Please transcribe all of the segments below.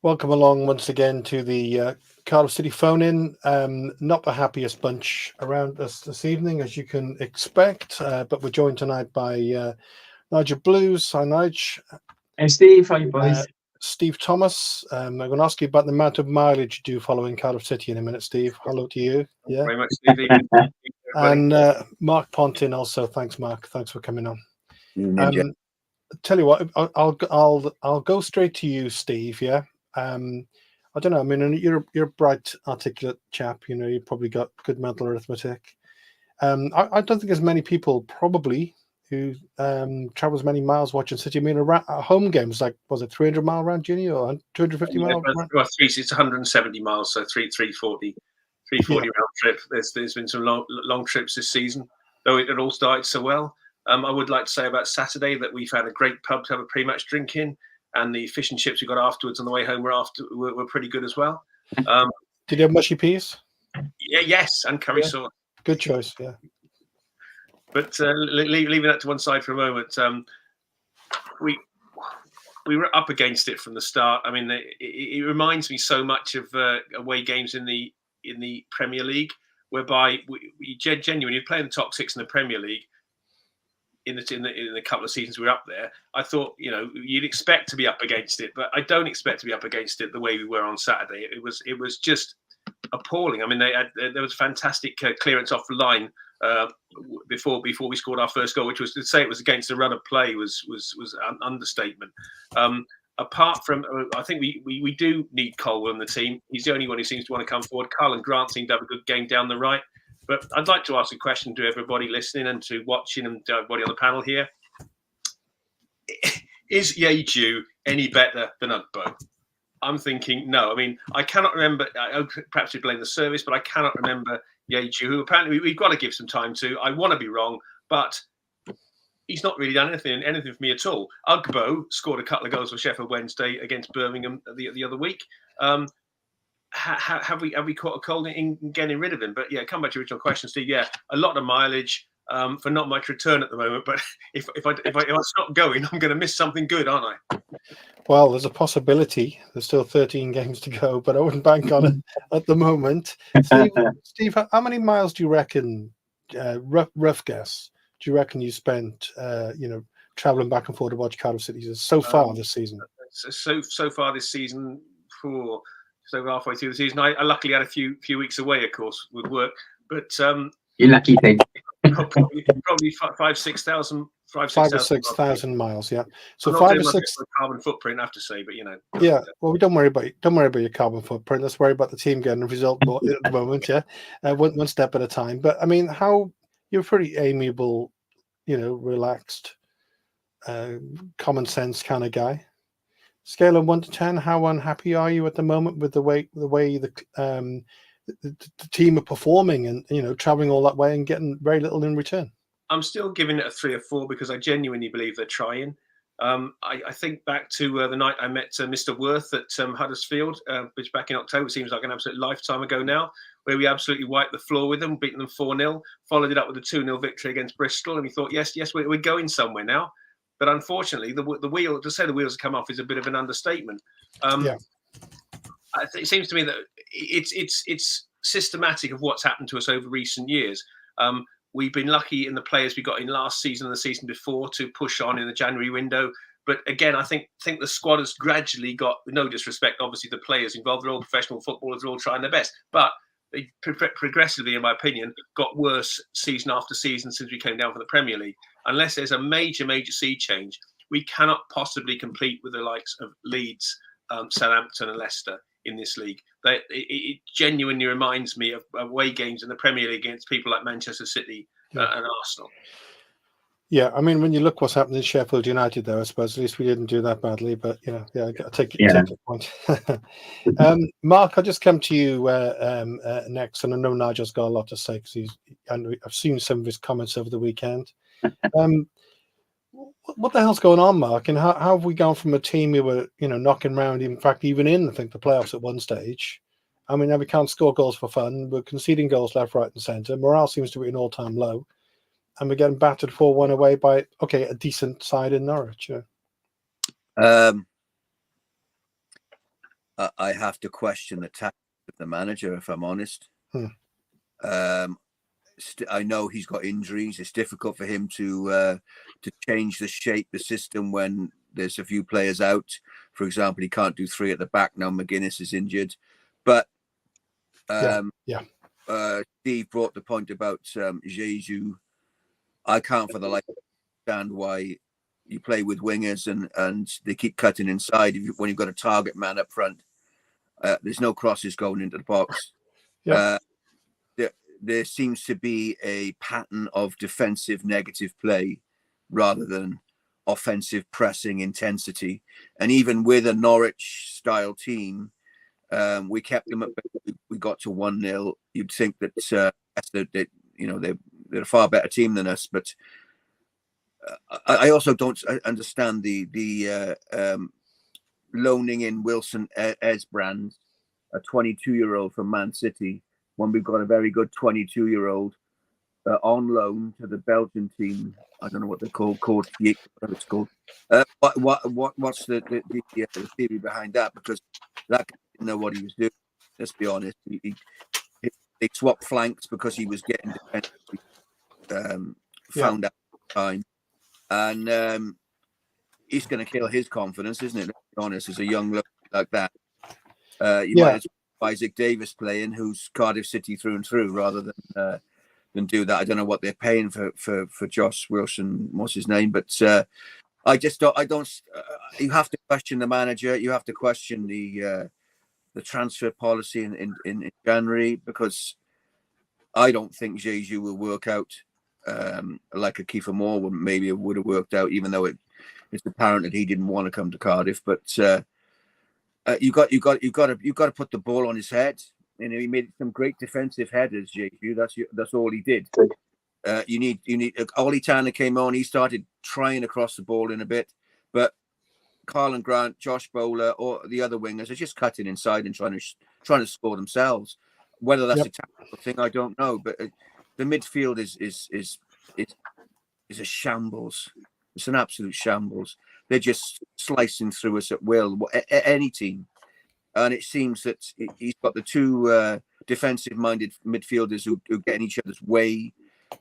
Welcome along once again to the Cardiff City phone-in. Not the happiest bunch around us this evening, as you can expect, but we're joined tonight by Nigel Blues. Hi, Nigel. Hey, Steve. How you boys? Steve Thomas. I'm going to ask you about the amount of mileage you do following Cardiff City in a minute, Steve. Hello to you. Yeah. Very much, Stevie. And Mark Pontin also. Thanks, Mark. Thanks for coming on. Tell you what, I'll go straight to you, Steve. Yeah. I don't know. I mean, you're a bright, articulate chap. You know, you've probably got good mental arithmetic. I don't think there's many people probably who travel as many miles watching City. I mean, a home games like, was it 300-mile round, Junior, or 250 miles? Well, it's 170 miles, so 340 round trip. There's been some long trips this season, though it all started so well. I would like to say about Saturday that we've had a great pub to have a pre-match drink in, and the fish and chips we got afterwards on the way home were pretty good as well. Did you have mushy peas? Yeah, yes, and curry sauce. Good choice, yeah. But leaving that to one side for a moment, we were up against it from the start. I mean, it reminds me so much of away games in the Premier League, whereby we genuinely play in the top six in the Premier League. In the couple of seasons we were up there, I thought, you know, you'd expect to be up against it, but I don't expect to be up against it the way we were on Saturday. It was just appalling. I mean, there was fantastic clearance off the line before we scored our first goal, which was to say it was against the run of play was an understatement. Apart from, I think we do need Colwell in the team. He's the only one who seems to want to come forward. Carl and Grant seem to have a good game down the right. But I'd like to ask a question to everybody listening and to watching and to everybody on the panel here. Is Yeju any better than Ugbo? I'm thinking no. I mean, I cannot remember. Perhaps we blame the service, but I cannot remember Yeju, who apparently we've got to give some time to. I want to be wrong, but he's not really done anything for me at all. Ugbo scored a couple of goals for Sheffield Wednesday against Birmingham the other week. Have we caught a cold in getting rid of him? But yeah, come back to your original question, Steve. Yeah, a lot of mileage for not much return at the moment. But if I stop going, I'm going to miss something good, aren't I? Well, there's a possibility. There's still 13 games to go, but I wouldn't bank on it at the moment. Steve, how many miles do you reckon? Rough guess. Do you reckon you spent? Traveling back and forth to watch Cardiff City so far this season? So far this season, for. So halfway through the season, I luckily had a few weeks away, of course, with work. But you lucky thing. probably 5,000-6,000. 5,000 or 6,000 miles, yeah. So 5 or 6 carbon footprint, I have to say, but you know. Yeah, well, we don't worry about your carbon footprint. Let's worry about the team getting a result at the moment, yeah. One step at a time. But I mean, you're pretty amiable, relaxed, common sense kind of guy. Scale of 1 to 10, how unhappy are you at the moment with the way the team are performing and traveling all that way and getting very little in return? I'm still giving it a 3 or 4 because I genuinely believe they're trying. I think back to the night I met Mr. Worth at Huddersfield, which back in October seems like an absolute lifetime ago now, where we absolutely wiped the floor with them, beating them 4-0, followed it up with a 2-0 victory against Bristol, and we thought, yes, we're going somewhere now. But unfortunately, the wheel, to say the wheels have come off is a bit of an understatement. It seems to me that it's systematic of what's happened to us over recent years. We've been lucky in the players we got in last season and the season before to push on in the January window. But again, I think the squad has gradually got, no disrespect, obviously the players involved, they're all professional footballers, they're all trying their best. But they progressively, in my opinion, got worse season after season since we came down from the Premier League. Unless there's a major sea change, we cannot possibly compete with the likes of Leeds, Southampton and Leicester in this league. It genuinely reminds me of away games in the Premier League against people like Manchester City and Arsenal. Yeah, I mean, when you look what's happened in Sheffield United, though, I suppose at least we didn't do that badly. But I take your point. Mark, I'll just come to you next, and I know Nigel's got a lot to say because I've seen some of his comments over the weekend. What the hell's going on, Mark? And how have we gone from a team who were knocking around, in fact, even in the playoffs at one stage? I mean, now we can't score goals for fun. We're conceding goals left, right, and centre. Morale seems to be an all-time low. And we're getting battered 4-1 away by, a decent side in Norwich. Yeah. I have to question the tactics of the manager, if I'm honest. I know he's got injuries. It's difficult for him to change the shape, the system when there's a few players out. For example, he can't do 3 at the back now. McGuinness is injured, but Steve brought the point about Jesus. I can't for the life understand why you play with wingers and they keep cutting inside when you've got a target man up front. There's no crosses going into the box. There seems to be a pattern of defensive negative play rather than offensive pressing intensity. And even with a Norwich style team, we kept them up. We got to 1-0. You'd think that they're a far better team than us. But I also don't understand the loaning in Wilson Esbrand, a 22-year-old from Man City, when we've got a very good 22-year-old on loan to the Belgian team. I don't know what they're called, whatever it's called. What's the theory behind that? Because that guy didn't know what he was doing. Let's be honest. They swapped flanks because he was getting defensively found out at the time, and he's going to kill his confidence, isn't it? Let's be honest, as a young look like that, you might as well have Isaac Davis playing, who's Cardiff City through and through, rather than do that. I don't know what they're paying for Josh Wilson. What's his name? But I just don't. You have to question the manager. You have to question the transfer policy in January, because I don't think Jesus will work out like a Kiefer Moore would have worked out, even though it's apparent that he didn't want to come to Cardiff. But you got to put the ball on his head. He made some great defensive headers, Jesus. That's all he did. You need Ollie Tanner came on. He started trying to cross the ball in a bit, but Carlin Grant, Josh Bowler, or the other wingers are just cutting inside and trying to score themselves. Whether that's a tactical thing, I don't know. But the midfield is a shambles. It's an absolute shambles. They're just slicing through us at will. Any team, and it seems that he's got the two defensive-minded midfielders who get in each other's way.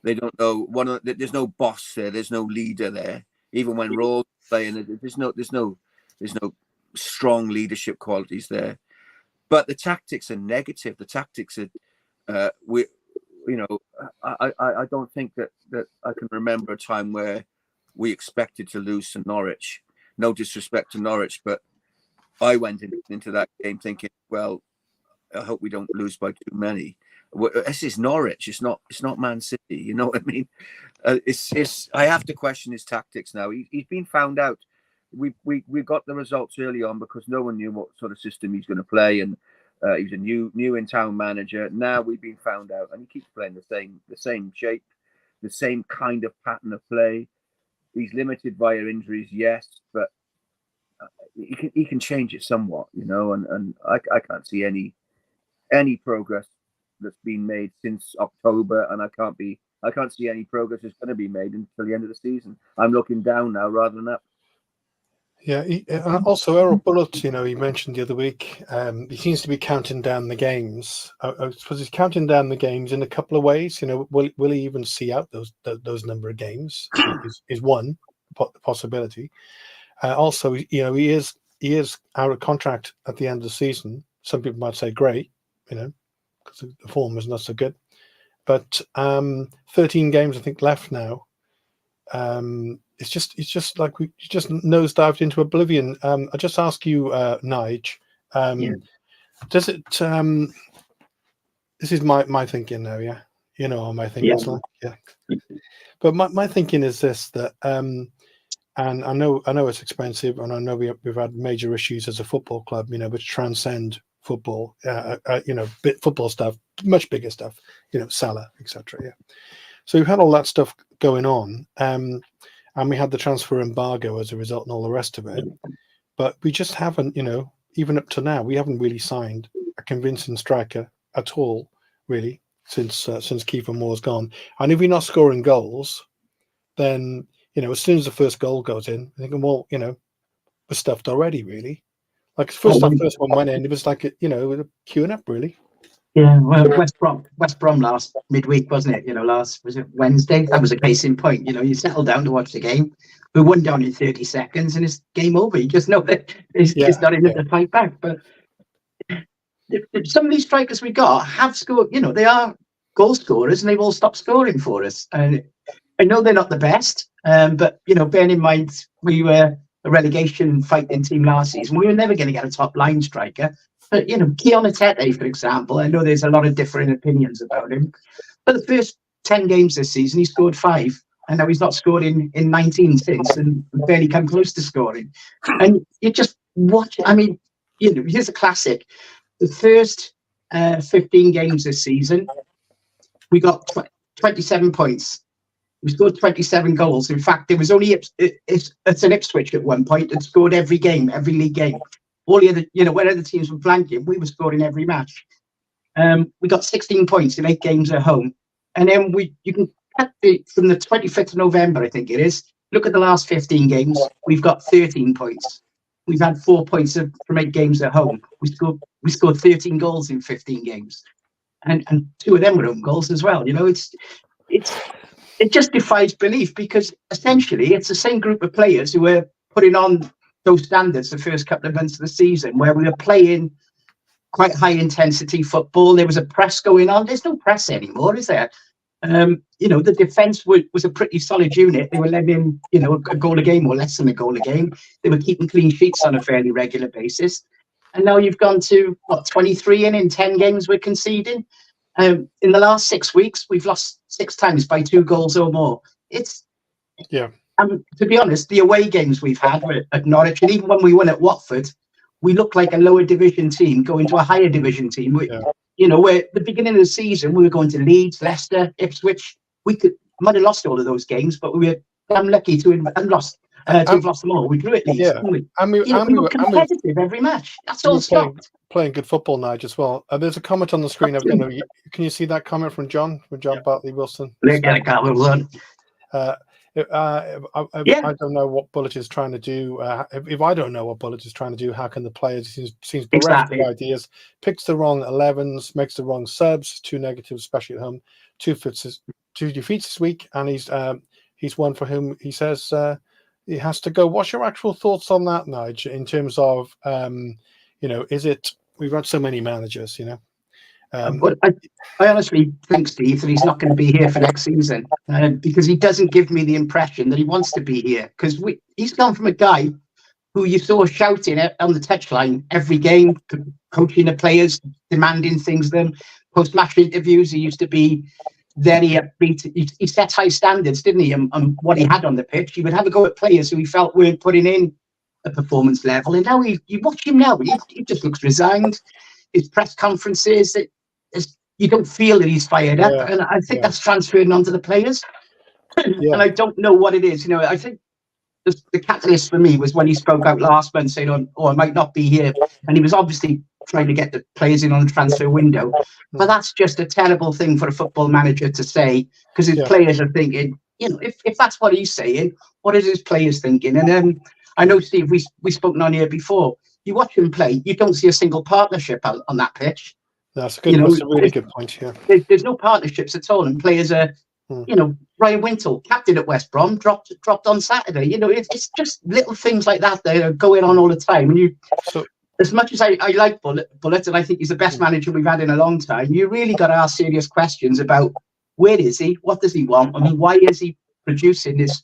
They don't know there's no boss there. There's no leader there. Even when Rawls playing, there's no strong leadership qualities there. But the tactics are negative. The tactics are, I don't think that I can remember a time where we expected to lose to Norwich. No disrespect to Norwich, but I went into that game thinking, well, I hope we don't lose by too many. This is Norwich. It's not Man City. You know what I mean? I have to question his tactics now. He's been found out. We got the results early on because no one knew what sort of system he's going to play, and he's a new in town manager. Now we've been found out, and he keeps playing the same shape, the same kind of pattern of play. He's limited via injuries, yes, but he can change it somewhat, and I can't see any progress that's been made since October, and I can't see any progress that's going to be made until the end of the season. I'm looking down now rather than up. Yeah, also Errol Bullitt, he mentioned the other week, he seems to be counting down the games. I suppose he's counting down the games in a couple of ways. Will he even see out those number of games? Is one possibility. Also, he is out of contract at the end of the season. Some people might say great, because the form is not so good. But 13 games, I think, left now. It's just like we just nosedived into oblivion. I just ask you, Nige, does it? This is my thinking now. Yeah, how my thinking's like. Yeah, but my thinking is this: that and I know it's expensive, and I know we've had major issues as a football club, which transcend football. Football stuff, much bigger stuff. Salah, etc. Yeah. So we've had all that stuff going on. And we had the transfer embargo as a result and all the rest of it. But we just haven't, even up to now, we haven't really signed a convincing striker at all, really, since Kiefer Moore's gone. And if we're not scoring goals, then, as soon as the first goal goes in, I'm thinking, well, we're stuffed already, really. Like first one went in, it was like queuing up really. Yeah, well, West Brom last midweek, wasn't it? Was it Wednesday? That was a case in point. You settle down to watch the game. We won down in 30 seconds, and it's game over. You just know that it's not in the fight back. But some of these strikers we got have scored. They are goal scorers, and they've all stopped scoring for us. And I know they're not the best, but bearing in mind we were a relegation fighting team last season, we were never going to get a top line striker. But Keon Atete, for example, I know there's a lot of different opinions about him. But the first 10 games this season, he scored 5, and now he's not scored in 19 since, and barely come close to scoring. And you just watch. I mean, here's a classic. The first 15 games this season, we got 27 points. We scored 27 goals. In fact, there was only it's an Ipswich at one point that scored every game, every league game. All the other, when other teams were blanking, we were scoring every match. We got 16 points in 8 games at home. And then you can cut from the 25th of November, I think it is. Look at the last 15 games. We've got 13 points. We've had 4 points from 8 games at home. We scored 13 goals in 15 games. And 2 of them were own goals as well. It just defies belief, because essentially it's the same group of players who were putting on those standards the first couple of months of the season, where we were playing quite high intensity football. There was a press going on. There's no press anymore, is there? The defence was a pretty solid unit. They were letting in, a goal a game or less than a goal a game. They were keeping clean sheets on a fairly regular basis. And now you've gone to 23 in 10 games we're conceding. In the last 6 weeks, we've lost 6 times by 2 goals or more. To be honest, the away games we've had at Norwich, and even when we won at Watford, we looked like a lower division team going to a higher division team. Where at the beginning of the season, we were going to Leeds, Leicester, Ipswich. We might have lost all of those games, but we were unlucky to have lost them all. We drew at Leeds. Yeah. We were competitive every match. That's all stopped. Playing good football now as well. There's a comment on the screen. Can you see that comment from John Bartley Wilson? I don't know what Bullet is trying to do. If I don't know what Bullet is trying to do, how can the players seems bereft of ideas? Picks the wrong 11s, makes the wrong subs, 2 negatives, especially at home, 2 defeats this week, and he's one for whom he says he has to go. What's your actual thoughts on that, Nige? In terms of is it? We've had so many managers, But I honestly think, Steve, that he's not going to be here for next season, because he doesn't give me the impression that he wants to be here. Because he's gone from a guy who you saw shouting on the touchline every game, coaching the players, demanding things of them. Post-match interviews, he used to be very upbeat. He set high standards, didn't he, on what he had on the pitch. He would have a go at players who he felt weren't putting in a performance level. And now you watch him now, he just looks resigned. His press conferences, you don't feel that he's fired up, and I think that's transferring onto the players. And I don't know what it is. I think the catalyst for me was when he spoke out last month saying, "Oh, I might not be here," and he was obviously trying to get the players in on the transfer window. But that's just a terrible thing for a football manager to say, because his players are thinking, if that's what he's saying, what is his players thinking? And I know, Steve, we spoken on here before. You watch him play, you don't see a single partnership on that pitch. That's a really good point. Yeah, there's no partnerships at all, and players are, Ryan Wintle, captain at West Brom, dropped on Saturday. It's just little things like that that are going on all the time. And as much as I like Bullet, and I think he's the best manager we've had in a long time, you really got to ask serious questions about where is he, what does he want, I mean, why is he producing this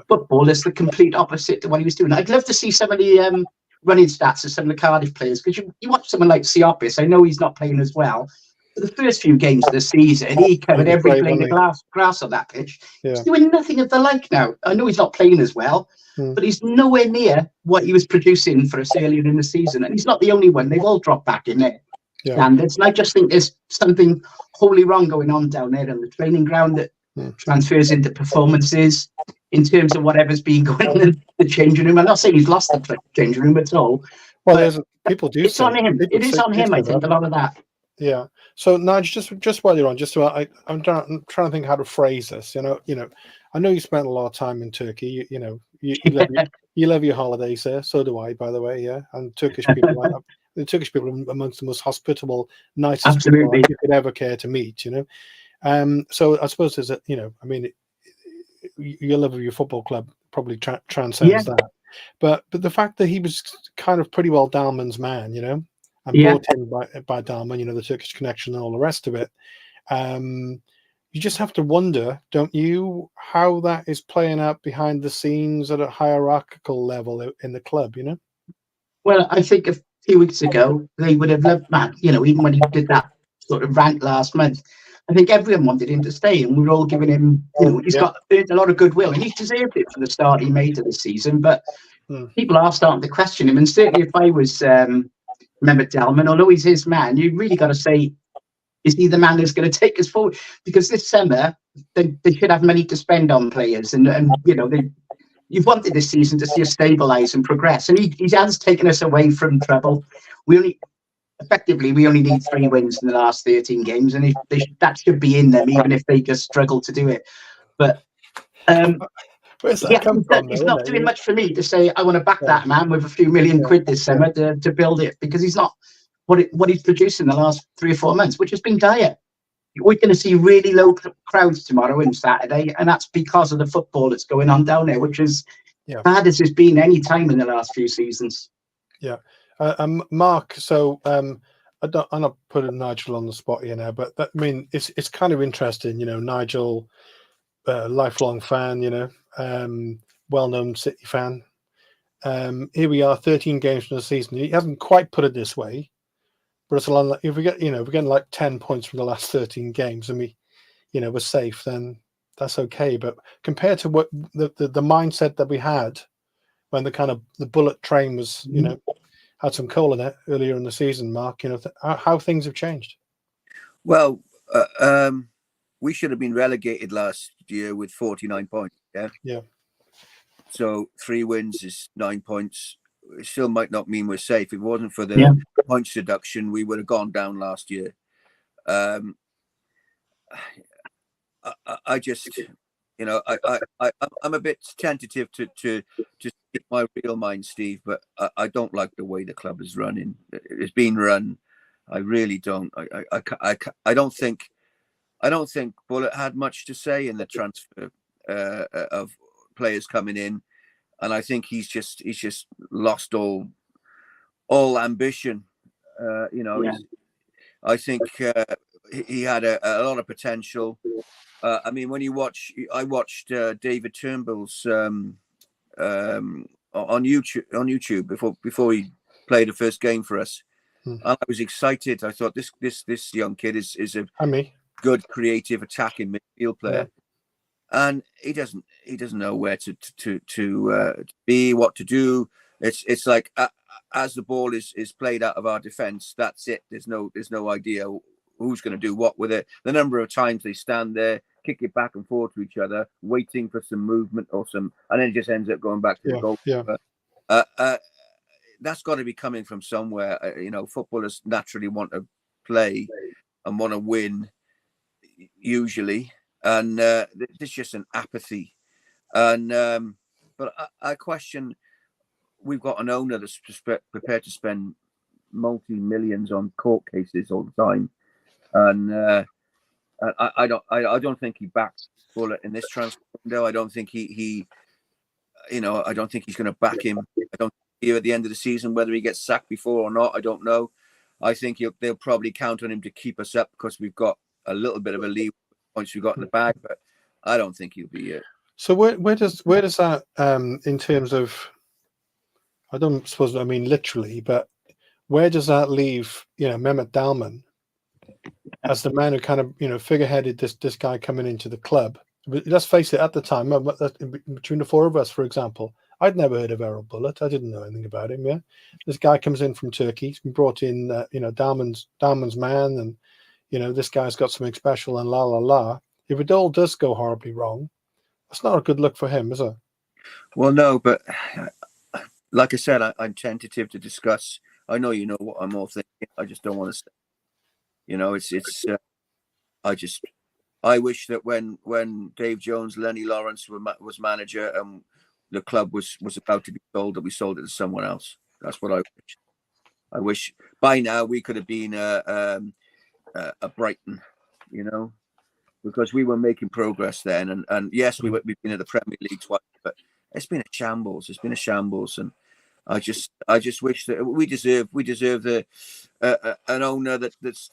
football that's the complete opposite to what he was doing. I'd love to see some of the running stats of some of the Cardiff players, because you watch someone like Siopis. I know he's not playing as well, but the first few games of the season, he covered every blade of grass on that pitch. He's doing nothing of the like now. I know he's not playing as well, but he's nowhere near what he was producing for us earlier in the season. And he's not the only one. They've all dropped back in their standards. And I just think there's something wholly wrong going on down there on the training ground that transfers into performances in terms of whatever's been going on in the changing room. I'm not saying he's lost the changing room at all. Well, people do. It's on him. It is on him, I think, a lot of that. Yeah. So, Nige, just while you're on, I'm trying to think how to phrase this. I know you spent a lot of time in Turkey. You You love your holidays there. So do I, by the way. Yeah, and Turkish people. The Turkish people are amongst the most hospitable, nicest people you could ever care to meet. You know. So I suppose there's a, you know, I mean, your love of your football club probably transcends that. But the fact that he was kind of pretty well Dalman's man, you know, and brought in by Dalman, you know, the Turkish connection and all the rest of it. You just have to wonder, don't you, how that is playing out behind the scenes at a hierarchical level in the club, you know? Well, I think a few weeks ago, they would have loved Matt, you know, even when he did that sort of rant last month. I think everyone wanted him to stay, and we were all giving him, you know, he's got earned a lot of goodwill, and he's deserved it for the start he made of the season. But people are starting to question him, and certainly if I was, remember Dalman, although he's his man, you really got to say, is he the man who's going to take us forward? Because this summer, they should have money to spend on players, and you know, you've wanted this season to see us stabilise and progress, and he has taken us away from trouble. We only need 3 wins in the last 13 games, and that should be in them, even if they just struggle to do it. But where's that come from? He's not doing much for me to say I want to back that man with a few million quid this summer to build it, because he's not what he's produced in the last 3 or 4 months, which has been dire. We're going to see really low crowds tomorrow and Saturday, and that's because of the football that's going on down there, which is bad as it's been any time in the last few seasons. Yeah. Mark, so I'm not putting Nigel on the spot here now, but that, I mean, it's kind of interesting, you know, Nigel, lifelong fan, you know, well-known City fan. Here we are, 13 games from the season. He hasn't quite put it this way, but it's a lot. Like, if we get, you know, we're getting like 10 points from the last 13 games, and we, you know, we're safe, then that's okay. But compared to what the mindset that we had when the bullet train was, you know, had some coal in it earlier in the season, Mark, you know, how things have changed. Well, we should have been relegated last year with 49 points. Yeah. So 3 wins is 9 points. It still might not mean we're safe. If it wasn't for the points deduction, we would have gone down last year. I just, you know, I'm a bit tentative to speak my real mind, Steve, but I don't like the way the club is running. It's been run. I really don't. I don't think Bullet had much to say in the transfer of players coming in, and I think he's just lost all ambition. You know, I think he had a lot of potential. I mean, when I watched David Turnbull's on YouTube before he played the first game for us, and I was excited. I thought this young kid is a good creative attacking midfield player, and he doesn't know where to be, what to do. It's like as the ball is played out of our defense, that's it. There's no idea who's going to do what with it. The number of times they stand there, kick it back and forth to each other, waiting for some movement and then it just ends up going back to the goalkeeper. That's got to be coming from somewhere. You know, footballers naturally want to play and want to win usually, and there's just an apathy. And but I question. We've got an owner that's prepared to spend multi-millions on court cases all the time. And I don't think he backs Bullet in this transfer window. I don't think he I don't think he's going to back him. I don't hear at the end of the season whether he gets sacked before or not. I don't know. I think they'll probably count on him to keep us up because we've got a little bit of a lead once we've got in the bag. But I don't think he'll be it. So where does that in terms of, I don't suppose I mean literally, but where does that leave, you know, Mehmet Dalman as the man who kind of, you know, figureheaded this guy coming into the club? Let's face it, at the time, between the 4 of us, for example, I'd never heard of Errol Bullet. I didn't know anything about him. Yeah, this guy comes in from Turkey. He's been brought in, you know, Dalman's man, and you know, this guy's got something special, and la la la. If it all does go horribly wrong, that's not a good look for him, is it? Well, no, but like I said, I'm tentative to discuss. I know you know what I'm all thinking. I just don't want to say. You know, it's. I wish that when Dave Jones, Lenny Lawrence was manager, and the club was about to be sold, that we sold it to someone else. That's what I wish. I wish by now we could have been a Brighton, you know, because we were making progress then. And yes, we've been in the Premier League twice, but it's been a shambles. It's been a shambles, and I just wish that we deserve the an owner that's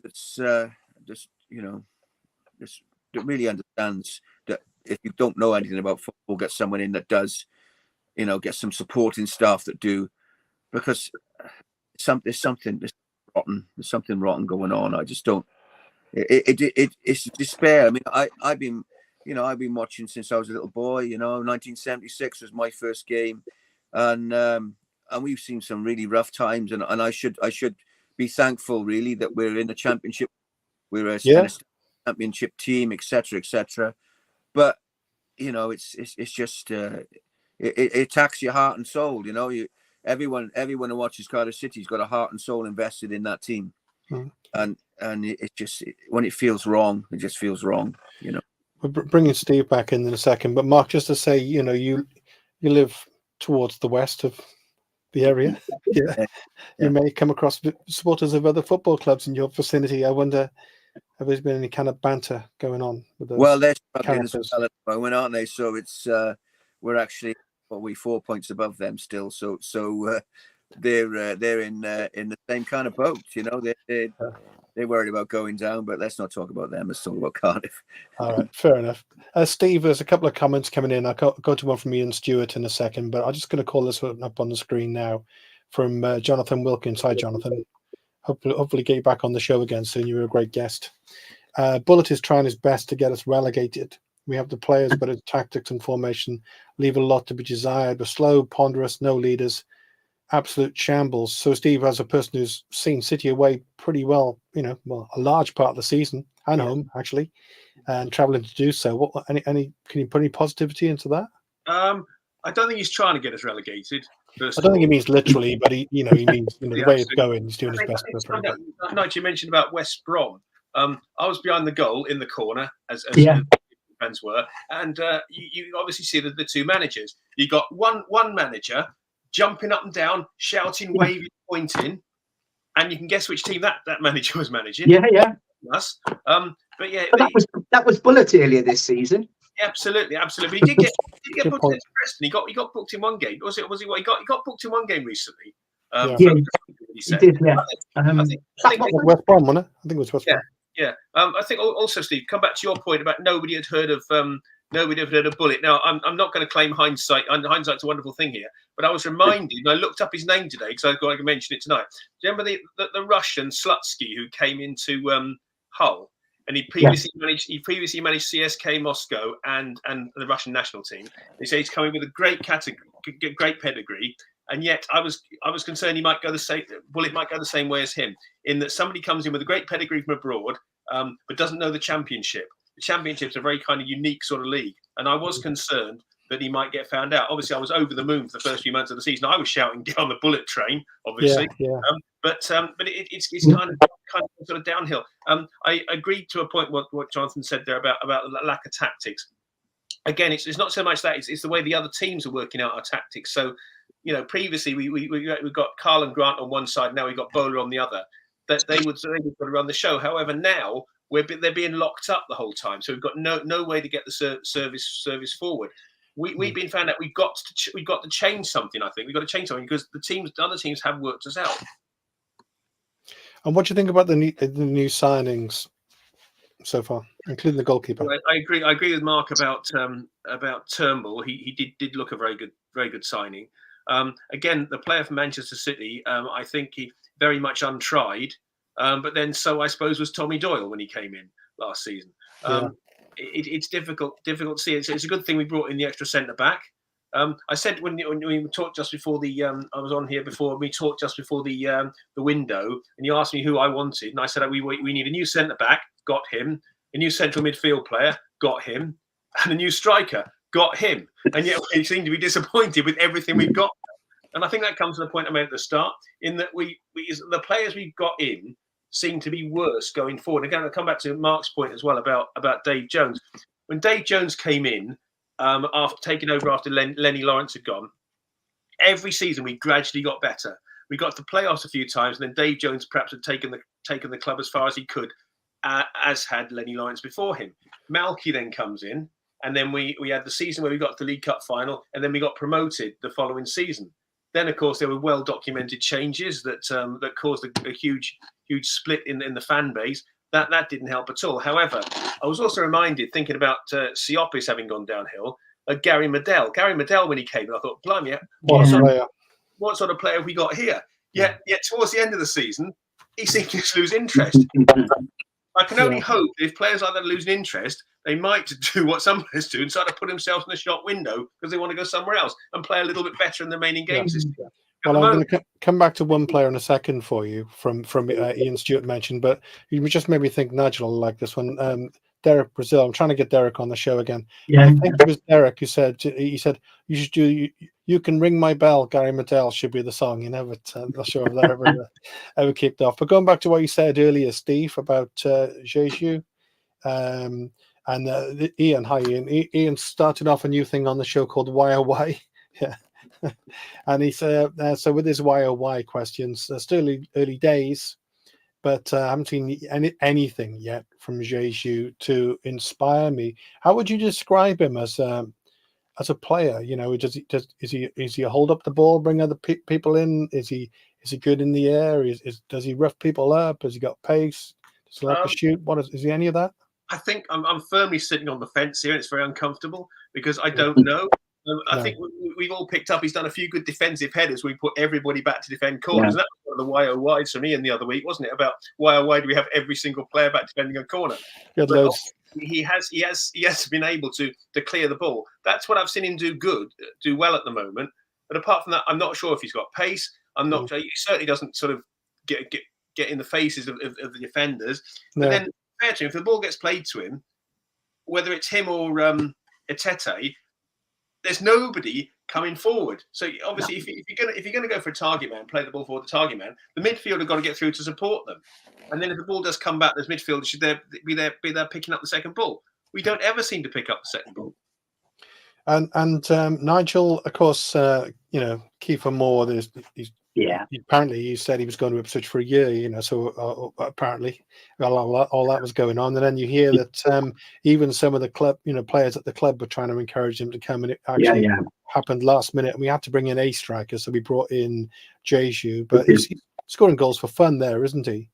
just, you know, just that really understands that if you don't know anything about football, get someone in that does, you know, get some supporting staff that do, because there's something rotten going on. I just don't. It's despair. I mean, I've been watching since I was a little boy. You know, 1976 was my first game, and we've seen some really rough times. And I should be thankful, really, that we're in the championship. We're a championship team, etc. But you know, it's just it attacks your heart and soul. You know, everyone who watches Cardiff City's got a heart and soul invested in that team. And it just, when it feels wrong, it just feels wrong, you know. We're bringing Steve back in a second, but Mark, just to say, you know, you live towards the west of the area. Yeah. You may come across supporters of other football clubs in your vicinity. I wonder, have there been any kind of banter going on with those? Well, they're struggling as well at the moment, aren't they? So it's we're actually 4 points above them still. So they're in the same kind of boat, you know. They're worried about going down, but let's not talk about them. Let's talk about Cardiff. All right, fair enough. Steve, there's a couple of comments coming in. I'll go to one from Ian Stewart in a second, but I'm just going to call this one up on the screen now from Jonathan Wilkins. Hi, Jonathan. Hopefully get you back on the show again soon. You were a great guest. Bullet is trying his best to get us relegated. We have the players, but its tactics and formation leave a lot to be desired. We're slow, ponderous, no leaders. Absolute shambles. So, Steve, as a person who's seen City away pretty well, you know, a large part of the season and home actually, and travelling to do so, can you put any positivity into that? I don't think he's trying to get us relegated. I don't think he means literally, but he means the way it's going. He's doing his best. That night you mentioned about West Brom. I was behind the goal in the corner, as fans were, and you obviously see the two managers. You got one manager jumping up and down, shouting, waving, pointing, and you can guess which team that manager was managing. Yeah. Us. But that was Bullet earlier this season. Absolutely. He did get booked into Preston. He got booked in one game. Was it what he got booked in one game recently? He did. Yeah. I think West Brom, wasn't it? I think it was West Brom. Yeah. I think also, Steve, come back to your point about nobody had heard of Bullet. Now, I'm not going to claim hindsight. Hindsight's a wonderful thing here, but I was reminded, and I looked up his name today because I can mention it tonight. Do you remember the Russian Slutsky who came into Hull, and he previously managed CSK Moscow and the Russian national team. They say he's coming with a great pedigree, and yet I was concerned Bullet might go the same way as him, in that somebody comes in with a great pedigree from abroad, but doesn't know the Championship. The Championship's a very kind of unique sort of league, and I was concerned that he might get found out. Obviously, I was over the moon for the first few months of the season. I was shouting, "Get on the Bullet train!" Obviously, but it's kind of sort of downhill. I agreed to a point what Jonathan said there about the lack of tactics. Again, it's not so much that it's the way the other teams are working out our tactics. So, you know, previously we got Carl and Grant on one side, now we got Bowler on the other. That they would run the show. However, now they're being locked up the whole time, so we've got no way to get the service forward. We've been found out. We've got to change something. I think we've got to change something because the other teams have worked us out. And what do you think about the new signings so far, including the goalkeeper? Well, I agree with Mark about Turnbull. He did look a very good signing. Again, the player from Manchester City, I think he very much untried. But then, so I suppose was Tommy Doyle when he came in last season. It's difficult to see. It's a good thing we brought in the extra centre back. I said when we talked just before I was on here before. We talked just before the window, and you asked me who I wanted, and I said we need a new centre back. Got him. A new central midfield player. Got him. And a new striker. Got him. And yet we seem to be disappointed with everything we've got. And I think that comes to the point I made at the start, in that the players we've got in seem to be worse going forward. Again, I'll come back to Mark's point as well about Dave Jones. When Dave Jones came in, after taking over after Lenny Lawrence had gone. Every season we gradually got better. We got to the playoffs a few times, and then Dave Jones perhaps had taken the club as far as he could, as had Lenny Lawrence before him. Malky then comes in, and then we had the season where we got to the League Cup final, and then we got promoted the following season. Then, of course, there were well-documented changes that caused a huge split in the fan base. That didn't help at all. However, I was also reminded, thinking about Siopis having gone downhill, Gary Medell. Gary Medell, when he came in, I thought, blimey, what sort of player have we got here? Yet towards the end of the season, he seemed to lose interest. I can only hope that if players like that are losing interest, they might do what some players do and start to put themselves in the shop window because they want to go somewhere else and play a little bit better in the remaining games this year. Well, I'm going to come back to one player in a second for you from Ian Stewart mentioned, but you just made me think Nigel will like this one. Derek Brazil. I'm trying to get Derek on the show again. Yeah. I think it was Derek who said you should do You Can Ring My Bell. Gary Medell should be the song. You never, not sure if that ever kicked off. But going back to what you said earlier, Steve, about Jeju, and Ian. Hi, Ian. Ian started off a new thing on the show called YOY. Yeah. And he said, so with his YOY questions, still early days, but I haven't seen anything yet from Jeju to inspire me. How would you describe him as a player? You know, is he hold up the ball, bring other people in? Is he good in the air? Does he rough people up? Has he got pace? Does he like to shoot? Is he any of that? I think I'm firmly sitting on the fence here. It's very uncomfortable because I don't know. I think we've all picked up. He's done a few good defensive headers. We put everybody back to defend corners. Yeah. That was one of the YOYs for me in the other week, wasn't it? About why do we have every single player back defending a corner? But he has been able to clear the ball. That's what I've seen him do well at the moment. But apart from that, I'm not sure if he's got pace. I'm not. He certainly doesn't sort of get in the faces of the defenders. But then, fair to him, if the ball gets played to him, whether it's him or Etete, there's nobody coming forward. So obviously, if you're going to go for a target man, play the ball for the target man, the midfielder have got to get through to support them. And then if the ball does come back, those midfielders should be there picking up the second ball. We don't ever seem to pick up the second ball. And Nigel, of course, Kiefer Moore. Apparently, he said he was going to Ipswich for a year. So apparently, all that was going on. And then you hear that even some of the club, players at the club were trying to encourage him to come, and it actually happened last minute. And we had to bring in a striker, so we brought in Jeju. But he's scoring goals for fun there, isn't he?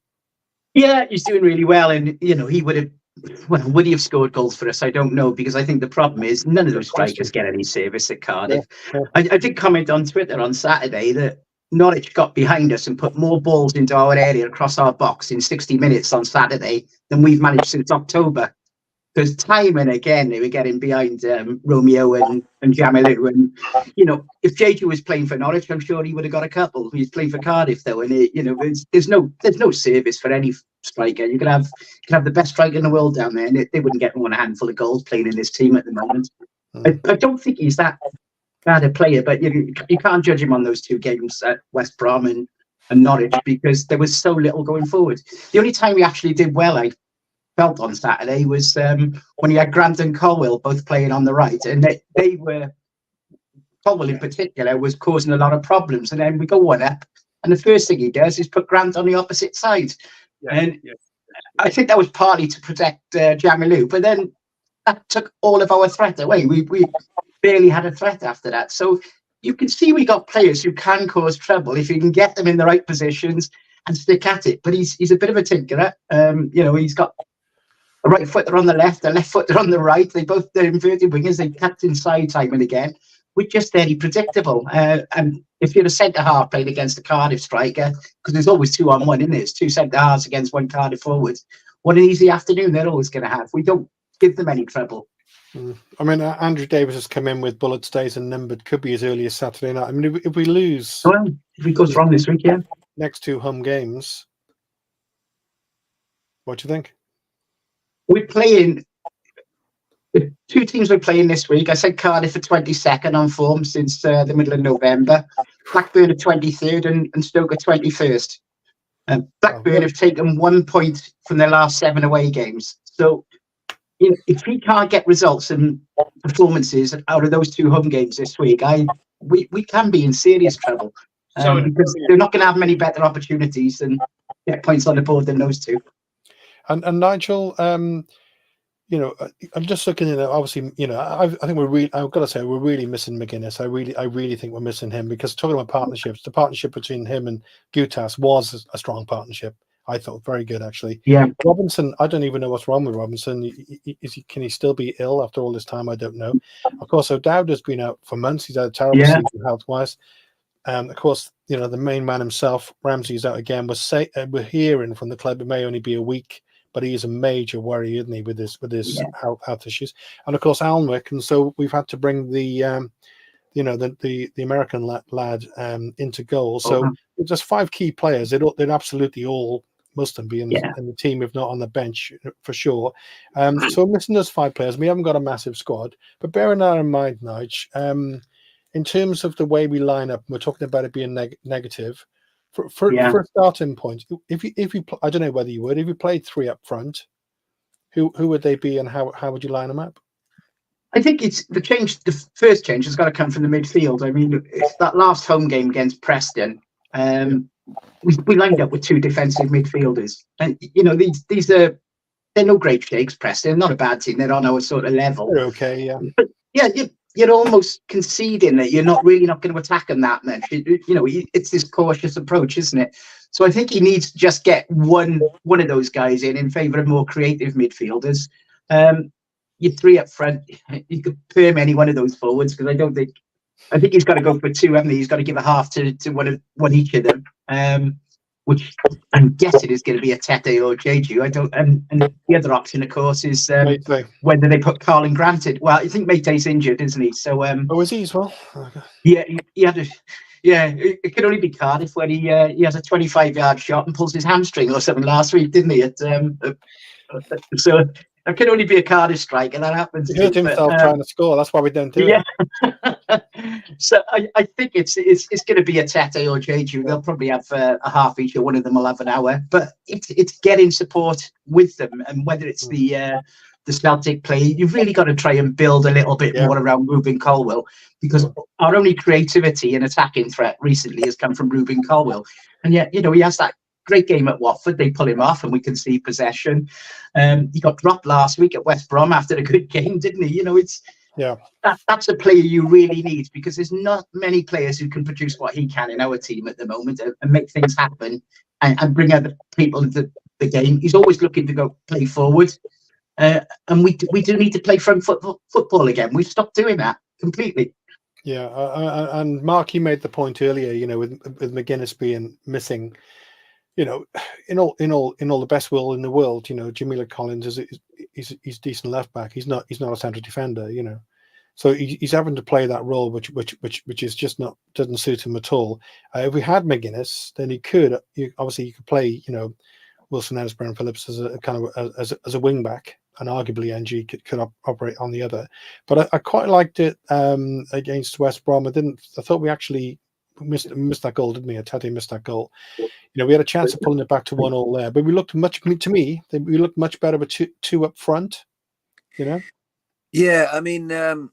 Yeah, he's doing really well, and he would have. Well, would he have scored goals for us? I don't know, because I think the problem is none of those strikers get any service at Cardiff. Yeah. I did comment on Twitter on Saturday that Norwich got behind us and put more balls into our area across our box in 60 minutes on Saturday than we've managed since October. Because time and again, they were getting behind Romeo and Jamilu. And, if Jeju was playing for Norwich, I'm sure he would have got a couple. He's playing for Cardiff, though. And, there's no service for any striker. You could have the best striker in the world down there, and they wouldn't get more than a handful of goals playing in this team at the moment. I don't think he's that bad a player, but you can't judge him on those two games at West Brom and Norwich because there was so little going forward. The only time we actually did well, I felt, on Saturday was when you had Grant and Colwell both playing on the right, and they were, Colwell in particular was causing a lot of problems, and then we go one up, and the first thing he does is put Grant on the opposite side. I think that was partly to protect Jamilu, but then that took all of our threat away. We barely had a threat after that. So you can see we got players who can cause trouble if you can get them in the right positions and stick at it. But he's a bit of a tinkerer. He's got a right footer on the left, a left footer on the right. They're inverted wingers. They cut inside time and again. We're just very predictable. And if you're a centre-half playing against a Cardiff striker, because there's always 2-on-1, isn't there? It's two centre-halves against one Cardiff forward. What an easy afternoon they're always going to have. We don't give them any trouble. I mean, Andrew Davis has come in with bullet stays and numbered. Could be as early as Saturday night. I mean, if we lose... Well, if we go wrong this week, next two home games, what do you think? We're playing... The two teams we're playing this week, I said Cardiff are 22nd on form since the middle of November. Blackburn are 23rd and Stoke are 21st. Blackburn have taken 1 point from their last 7 away games. So if he can't get results and performances out of those 2 home games this week, we can be in serious trouble. Because they're not going to have many better opportunities than get points on the board than those 2. And Nigel, you know, I'm just looking at it. Obviously, you know, I think I've got to say, we're really missing McGuinness. I really think we're missing him, because talking about partnerships, the partnership between him and Gutas was a strong partnership. I thought very good, actually. Yeah. Robinson, I don't even know what's wrong with Robinson. Can he still be ill after all this time? I don't know. Of course, O'Dowd has been out for months. He's had a terrible season health-wise. Of course, you know, the main man himself, Ramsey's out again. We're hearing from the club it may only be a week, but he is a major worry, isn't he, with his health issues. And of course, Alnwick. And so we've had to bring the American lad into goal. So just 5 key players. They'd absolutely all must be in the team, if not on the bench for sure. So we're missing those 5 players. We haven't got a massive squad, but bearing that in mind, Nige, in terms of the way we line up, we're talking about it being negative. For a starting point, if you I don't know whether you would, if you played 3 up front, who would they be, and how would you line them up? I think it's the change. The first change has got to come from the midfield. I mean, it's that last home game against Preston. We lined up with 2 defensive midfielders, and you know these are, they're no great shakes. Preston, not a bad team. They're on our sort of level. They're okay, yeah. But yeah, you're almost conceding that you're not going to attack them that much. You know, it's this cautious approach, isn't it? So I think he needs to just get one of those guys in favour of more creative midfielders. Your 3 up front, you could perm any one of those forwards, because I think he's got to go for 2, haven't he? He's got to give a half to one each of them, which I'm guessing is going to be a Tete or Jeju. And the other option, of course, is whether they put Carlin Granted. Well, I think Mate's injured, isn't he? So is he as well? Okay. Yeah, he had it could only be Cardiff when he has a 25-yard shot and pulls his hamstring or something last week, didn't he? So it can only be a Cardiff strike, and that happens. He hurt himself trying to score. That's why we don't do it. So I think it's going to be a Tete or Jeju. They'll probably have a half each, or one of them will have an hour. But it's getting support with them, and whether it's the Celtic play, you've really got to try and build a little bit more around Ruben Colwill, because our only creativity and attacking threat recently has come from Ruben Colwill, and yet he has that great game at Watford. They pull him off, and we can see possession. He got dropped last week at West Brom after a good game, didn't he? That's a player you really need, because there's not many players who can produce what he can in our team at the moment and make things happen and bring other people into the game. He's always looking to go play forward, and we do need to play front football again. We've stopped doing that completely. Yeah, and Mark, you made the point earlier. With McGuinness being missing. In all the best will in the world, Jamila Collins he's decent left back. He's not a central defender, so he's having to play that role, which is just doesn't suit him at all. If we had McGuinness, then you could play Wilson, Ennis, Brown, Phillips as a kind of as a wing back, and arguably NG could operate on the other. But I quite liked it against West Brom. I thought we actually missed that goal, didn't we? Tete missed that goal. We had a chance of pulling it back to 1-1 there, but we looked much better with two up front. Yeah, I mean, the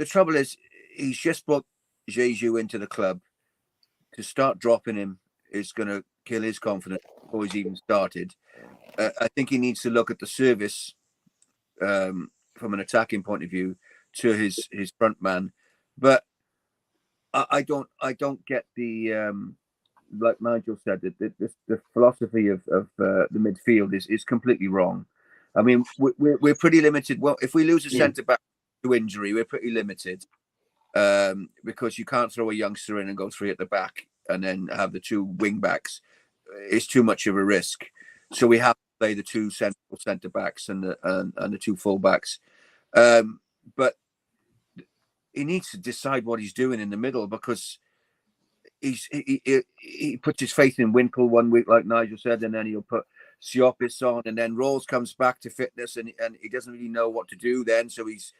trouble is he's just brought Jeju into the club. To start dropping him is going to kill his confidence before he's even started. I think he needs to look at the service from an attacking point of view to his front man, but I don't get the like Nigel said, the philosophy of the midfield is completely wrong. I mean, we're pretty limited. Well, if we lose a centre back to injury, we're pretty limited because you can't throw a youngster in and go 3 at the back and then have the 2 wing backs. It's too much of a risk. So we have to play the 2 centre backs and the 2 full backs. But he needs to decide what he's doing in the middle, because he puts his faith in Winkle 1 week, like Nigel said, and then he'll put Siopis on, and then Rawls comes back to fitness, and he doesn't really know what to do then. So he's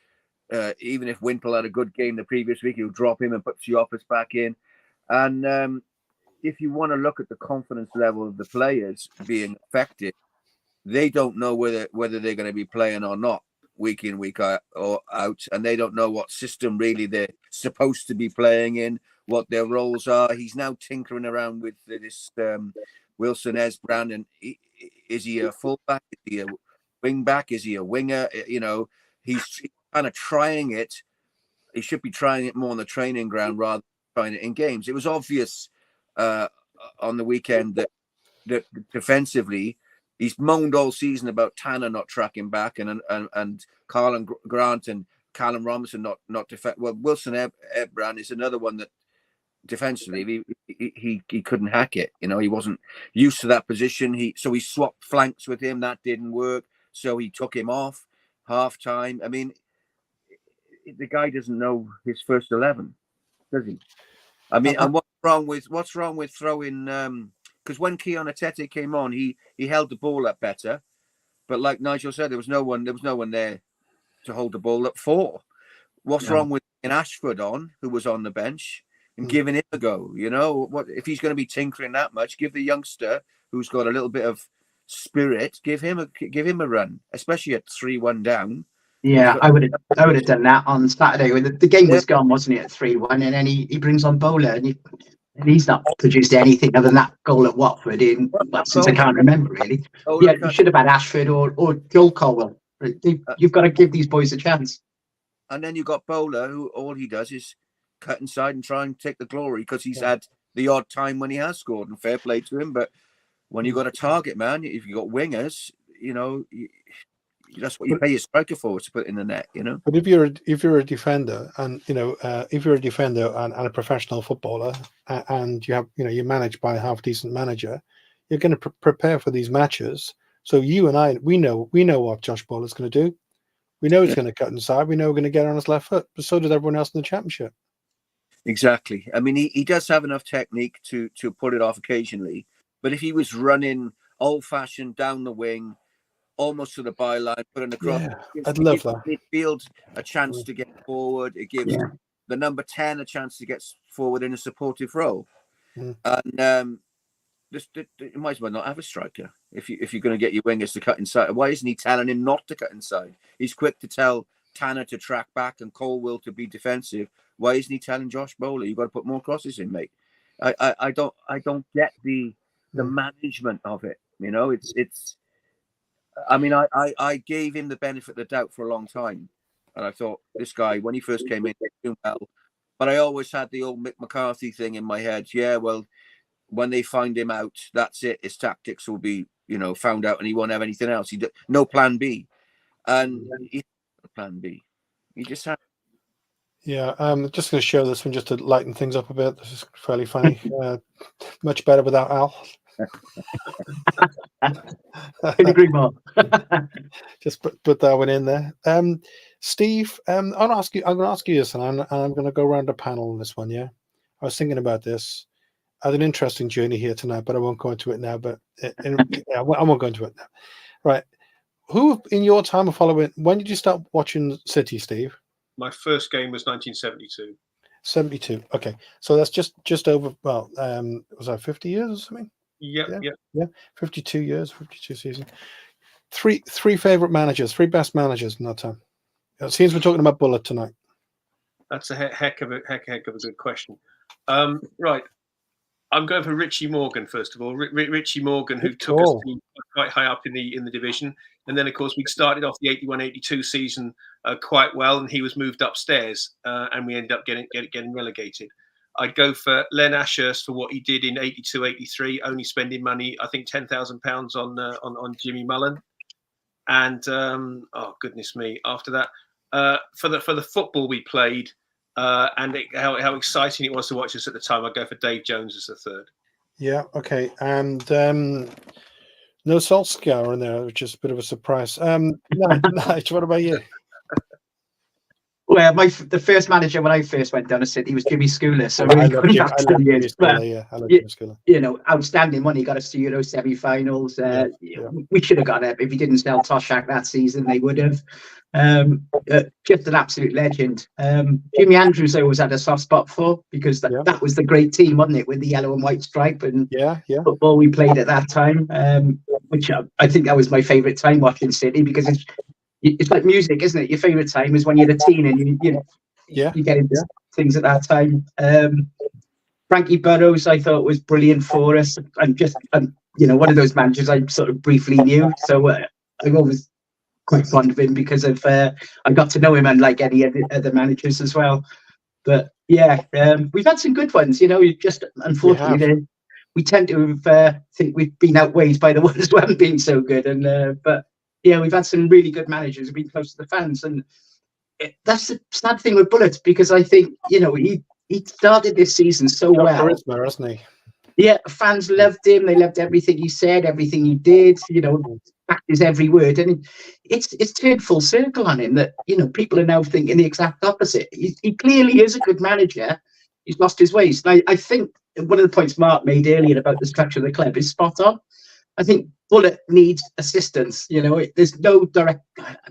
even if Winkle had a good game the previous week, he'll drop him and put Siopis back in. And if you want to look at the confidence level of the players being affected, they don't know whether they're going to be playing or not week in, week out, and they don't know what system really they're supposed to be playing in, what their roles are. He's now tinkering around with this Wilson Esbrand, and is he a fullback? Is he a wing back? Is he a winger? You know, he's kind of trying it. He should be trying it more on the training ground rather than trying it in games. It was obvious on the weekend that defensively, he's moaned all season about Tanner not tracking back and Carlin Grant and Callum Robinson not defend. Well, Wilson Esbrand is another one that defensively he couldn't hack it. You know, he wasn't used to that position. So he swapped flanks with him. That didn't work. So he took him off half time. I mean, the guy doesn't know his first 11, does he? I mean, and what's wrong with throwing? Because when Keon Atete came on, he held the ball up better, but like Nigel said, there was no one there to hold the ball up for. What's wrong with an Ashford on, who was on the bench, and giving him a go? You know, what if he's going to be tinkering that much? Give the youngster who's got a little bit of spirit, give him a run, especially at 3-1 down. Yeah, I would have done that on Saturday when the game was gone, wasn't it, at 3-1, and then he brings on Bowler, and he's not produced anything other than that goal at Watford since I can't remember really. Yeah, you should have had Ashford or Joel Colwell. You've got to give these boys a chance. And then you got Bowler, who all he does is cut inside and try and take the glory because he's had the odd time when he has scored, and fair play to him. But when you got a target man, if you got wingers, you know. That's what you pay your striker for, to put in the net, you know. But if you're a defender, and if you're a defender and a professional footballer, and you have you're managed by a half decent manager, you're going to prepare for these matches. So you and I, we know what Josh Bowler's going to do. We know he's going to cut inside. We know we're going to get on his left foot. But so did everyone else in the championship. Exactly. I mean, he does have enough technique to pull it off occasionally. But if he was running old-fashioned down the wing, almost to the byline, putting across. I'd love that. Midfield a chance to get forward. It gives the number 10 a chance to get forward in a supportive role. And you might as well not have a striker if you're going to get your wingers to cut inside. Why isn't he telling him not to cut inside? He's quick to tell Tanner to track back and Colwell to be defensive. Why isn't he telling Josh Bowler, you've got to put more crosses in, mate? I don't get the management of it. You know, it's. I mean, I gave him the benefit of the doubt for a long time. And I thought, this guy, when he first came in, he's doing well. But I always had the old Mick McCarthy thing in my head. Yeah, well, when they find him out, that's it. His tactics will be, found out, and he won't have anything else. No plan B. And he had a plan B. He just had. Yeah, I'm just going to show this one just to lighten things up a bit. This is fairly funny. Much better without Al. I agree more. Just put that one in there. Steve, I'm going to ask you this, and I'm going to go around the panel on this one. Yeah, I was thinking about this. I had an interesting journey here tonight, but I won't go into it now. But I won't go into it now. Right? Who in your time of following? When did you start watching City, Steve? My first game was 1972. 72. Okay, so that's just over. Well, was that 50 years or something? Yeah. 52 years, 52 seasons. Three favorite managers, three best managers in that time. It seems we're talking about Bullet tonight. That's a heck of a good question. Right, I'm going for Richie Morgan first of all. Richie Morgan, who took us quite high up in the division, and then of course we started off the 81-82 season quite well, and he was moved upstairs, and we ended up getting relegated. I'd go for Len Ashurst for what he did in 82-83, only spending money, I think £10,000 on Jimmy Mullen, and oh goodness me, after that for the football we played and how exciting it was to watch us at the time, I'd go for Dave Jones as the third. Yeah, okay, and no Solskjaer in there, which is a bit of a surprise. Nige, what about you? Well, the first manager when I first went down to City was Jimmy Schooler. So I love Jimmy Schooler. Outstanding money. Got us to Euro semi-finals. We should have got it. If he didn't sell Toshak that season, they would have. Just an absolute legend. Jimmy Andrews I always had a soft spot for, because that was the great team, wasn't it, with the yellow and white stripe and football we played at that time. which I think that was my favourite time watching City, because it's like music, isn't it? Your favourite time is when you're a teen and you get into things at that time. Frankie Burrows, I thought, was brilliant for us, and one of those managers I sort of briefly knew, so I'm always quite fond of him because of I got to know him, unlike any other managers as well. But yeah, we've had some good ones. Just unfortunately we tend to think we've been outweighed by the ones who haven't been so good. But yeah, we've had some really good managers who've been close to the fans, and that's the sad thing with Bullet, because I think he started this season so well. Charisma, hasn't he? Yeah, fans loved him. They loved everything he said, everything he did. Backed his every word, and it's turned full circle on him. That people are now thinking the exact opposite. He clearly is a good manager. He's lost his ways. And I think one of the points Mark made earlier about the structure of the club is spot on. I think Bullet needs assistance. There's no direct.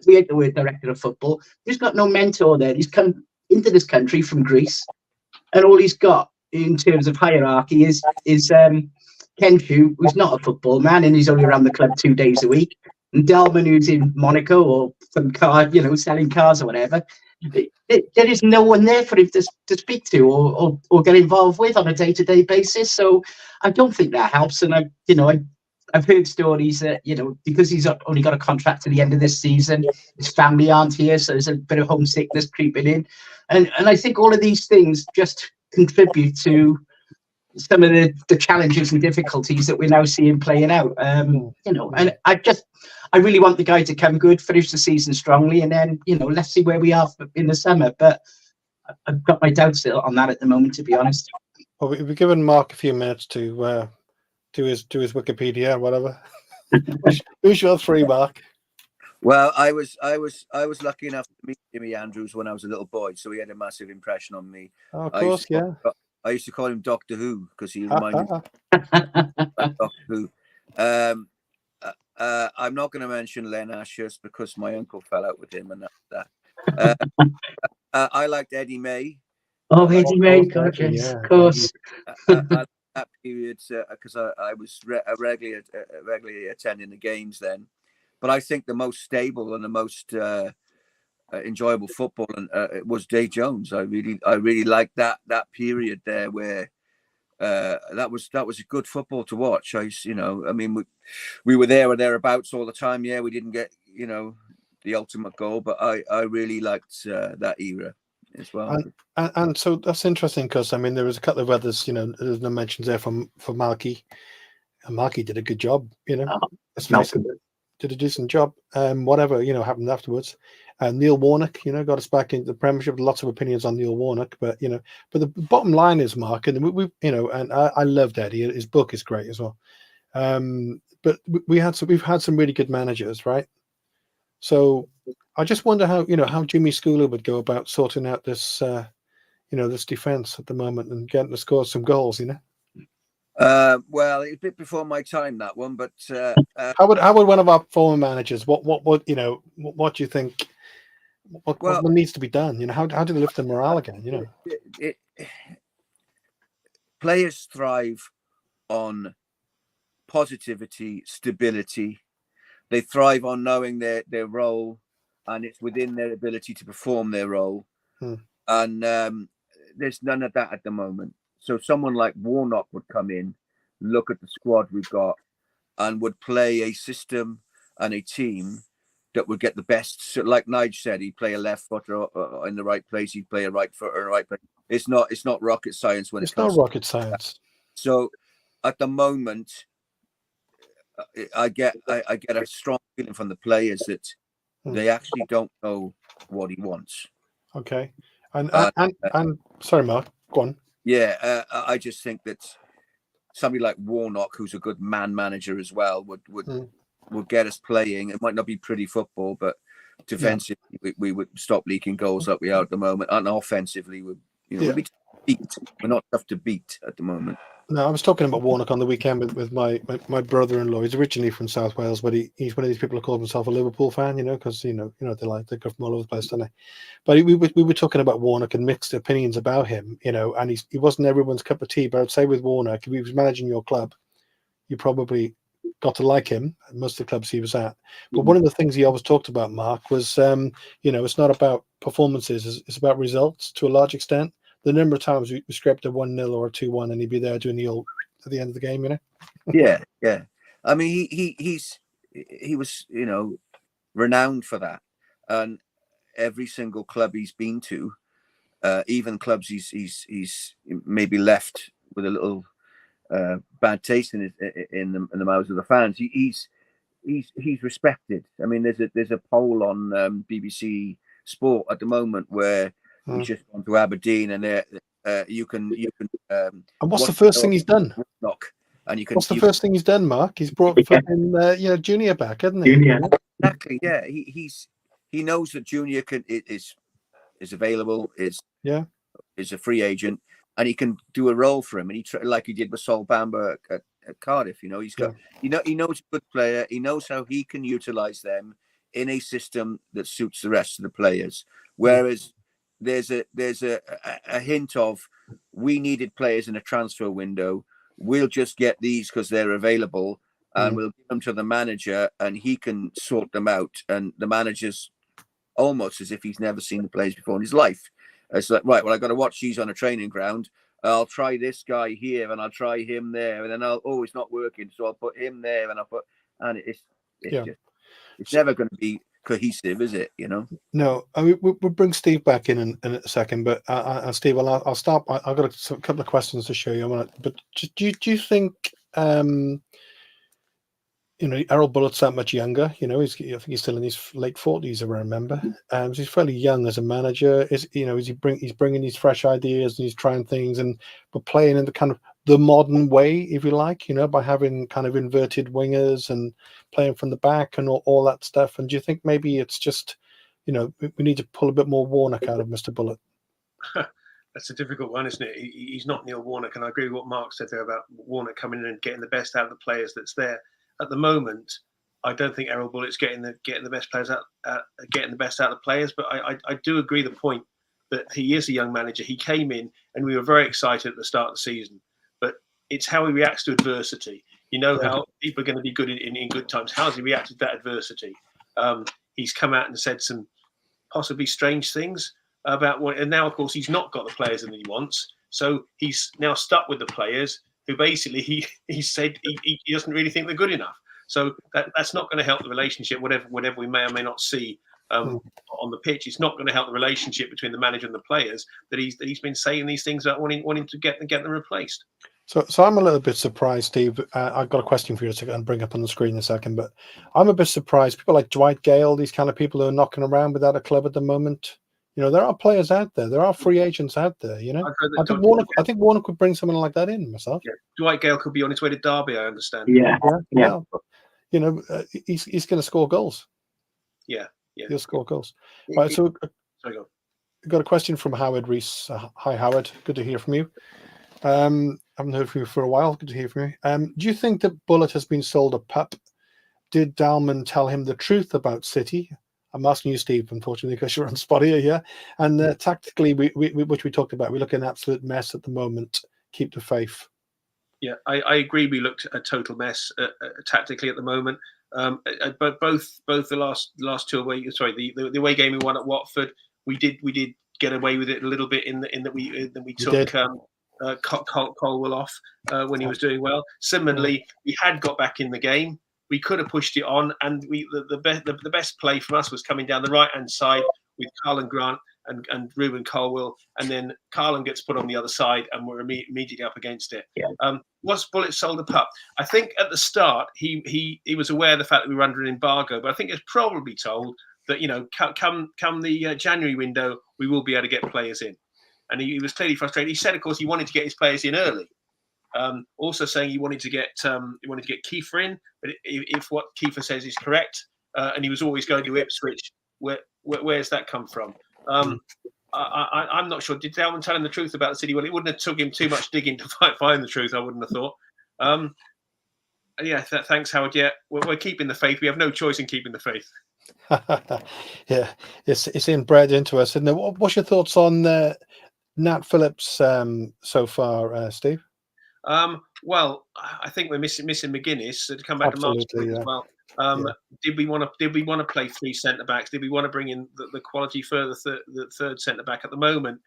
We hate the word director of football. He's got no mentor there. He's come into this country from Greece, and all he's got in terms of hierarchy is Kenshu, who's not a football man, and he's only around the club 2 days a week, and Delman, who's in Monaco or some car, selling cars or whatever. There is no one there for him to speak to or get involved with on a day-to-day basis. So I don't think that helps. And I've heard stories that because he's only got a contract to the end of this season, his family aren't here, so there's a bit of homesickness creeping in, and I think all of these things just contribute to some of the challenges and difficulties that we're now seeing playing out. And I really want the guy to come good, finish the season strongly, and then let's see where we are in the summer. But I've got my doubts on that at the moment, to be honest. Well, we've given Mark a few minutes to do his Wikipedia or whatever. Who's your three, Mark? Well, I was lucky enough to meet Jimmy Andrews when I was a little boy, so he had a massive impression on me. Oh, of course, I used to call him Doctor Who because he reminded me of Doctor Who. I'm not going to mention Len Ashurst because my uncle fell out with him and that. I liked Eddie May. Oh, Eddie May, God, yes, of course. That period because I was regularly attending the games then. But I think the most stable and the most enjoyable football was Dave Jones. I really liked that period there where that was a good football to watch. We were there or thereabouts all the time. Yeah, we didn't get the ultimate goal, but I really liked that era as well. And so that's interesting because there was a couple of others. There's no mentions there for Markey, and Markey did a good job. Did a decent job. Whatever happened afterwards. Neil Warnock, got us back into the Premiership. Lots of opinions on Neil Warnock, but but the bottom line is, Mark, and we and I loved Eddie. His book is great as well. But we've had some really good managers, right? So I just wonder how Jimmy Schooler would go about sorting out this this defense at the moment and getting to score some goals. Well, it's a bit before my time, that one, but how would one of our former managers? What do you think? What needs to be done? How do they lift the morale again? Players thrive on positivity, stability. They thrive on knowing their role, and it's within their ability to perform their role. And there's none of that at the moment. So someone like Warnock would come in, look at the squad we've got, and would play a system and a team that would get the best. So like Nige said, he'd play a left footer in the right place. He'd play a right footer in the right place. It's not rocket science when it's not rocket science. So at the moment, I get a strong feeling from the players that they actually don't know what he wants. Okay, and sorry, Mark, go on. Yeah, I just think that somebody like Warnock, who's a good man manager as well, would get us playing. It might not be pretty football, but defensively we would stop leaking goals like we are at the moment, and offensively we'd be tough to beat. We're not tough to beat at the moment. No, I was talking about Warnock on the weekend with my brother-in-law. He's originally from South Wales, but he's one of these people who calls himself a Liverpool fan, because they go from all over the place, don't they? But we were talking about Warnock and mixed opinions about him, and he wasn't everyone's cup of tea. But I'd say with Warnock, if he was managing your club, you probably got to like him at most of the clubs he was at. But one of the things he always talked about, Mark, was it's not about performances; it's about results to a large extent. The number of times we scraped a 1-0 or a 2-1, and he'd be there doing the old at the end of the game, Yeah. I mean, he was, renowned for that, and every single club he's been to, even clubs he's maybe left with a little bad taste in the mouths of the fans. He's respected. I mean, there's a poll on BBC Sport at the moment where he's just gone to Aberdeen, and you can. And what's the first thing he's done? And you can. What's the first thing he's done, Mark? He's brought fucking Junior back, hasn't he? Junior. Exactly. Yeah. He knows that Junior is available. Is a free agent, and he can do a role for him. And like he did with Sol Bamba at Cardiff. He's got. He knows a good player. He knows how he can utilize them in a system that suits the rest of the players. Whereas there's a hint of, we needed players in a transfer window. We'll just get these because they're available, and we'll give them to the manager, and he can sort them out. And the manager's almost as if he's never seen the players before in his life. It's like, right, well, I've got to watch these on a training ground. I'll try this guy here, and I'll try him there, and then it's not working, so I'll put him there, and it's never going to be cohesive, is it? No, I mean, we'll bring Steve back in a second, but Steve, I'll start. I've got a couple of questions to show you. But do you think Errol Bullett's that much younger? I think he's still in his late 40s, if I remember. So he's fairly young as a manager. He's bringing these fresh ideas, and he's trying things, but playing in the kind of the modern way, if you like, by having kind of inverted wingers and playing from the back and all that stuff. And do you think maybe it's just, we need to pull a bit more Warnock out of Mr. Bullett? That's a difficult one, isn't it? He's not Neil Warnock, and I agree with what Mark said there about Warnock coming in and getting the best out of the players that's there. At the moment, I don't think Errol Bullett's getting the best players out, getting the best out of the players. But I do agree the point that he is a young manager. He came in, and we were very excited at the start of the season. But it's how he reacts to adversity. How people are going to be good in good times. How has he reacted to that adversity? He's come out and said some possibly strange things about what, and now of course he's not got the players that he wants. So he's now stuck with the players who basically he said he doesn't really think they're good enough. So that's not going to help the relationship, whatever we may or may not see on the pitch. It's not going to help the relationship between the manager and the players that he's been saying these things about wanting to get them replaced. So I'm a little bit surprised, Steve. I've got a question for you to bring up on the screen in a second, but I'm a bit surprised. People like Dwight Gale, these kind of people who are knocking around without a club at the moment. There are players out there. There are free agents out there. I think Warnock could bring someone like that in myself. Yeah. Dwight Gale could be on his way to Derby, I understand. Yeah. He's going to score goals. Yeah. He'll score goals. Right. So sorry, go on. We've got a question from Howard Rees. Hi, Howard. Good to hear from you. Haven't heard from you for a while. Good to hear from you. Do you think that Bullett has been sold a pup? Did Dalman tell him the truth about City? I'm asking you, Steve, unfortunately, because you're on spot here, yeah? And tactically, which we talked about, we look an absolute mess at the moment. Keep the faith. Yeah, I agree. We looked a total mess tactically at the moment. But both the last two away, the away game we won at Watford, we did get away with it a little bit in that we took Colwell off when he was doing well. Similarly, we had got back in the game. We could have pushed it on, and the best play from us was coming down the right hand side with Carlin Grant and Ruben Colwell, and then Carlin gets put on the other side, and we're immediately up against it. Yeah. Was Bullet sold a pup? I think at the start he was aware of the fact that we were under an embargo, but I think he was probably told that come the January window we will be able to get players in, and he was clearly frustrated. He said, of course, he wanted to get his players in early. Also saying he wanted to get Kiefer in, but if what Kiefer says is correct, and he was always going to Ipswich, where's that come from? I'm not sure. Did Dalman tell him the truth about the City? Well, it wouldn't have took him too much digging to find the truth. I wouldn't have thought. Thanks, Howard. Yeah, we're keeping the faith. We have no choice in keeping the faith. Yeah, it's inbred into us. And what's your thoughts on Nat Phillips so far, Steve? Well, I think we're missing McGuinness. So to come back Absolutely, to Mark's point as well. Did we want to play 3 centre backs? Did we want to bring in the quality further the third centre back at the moment?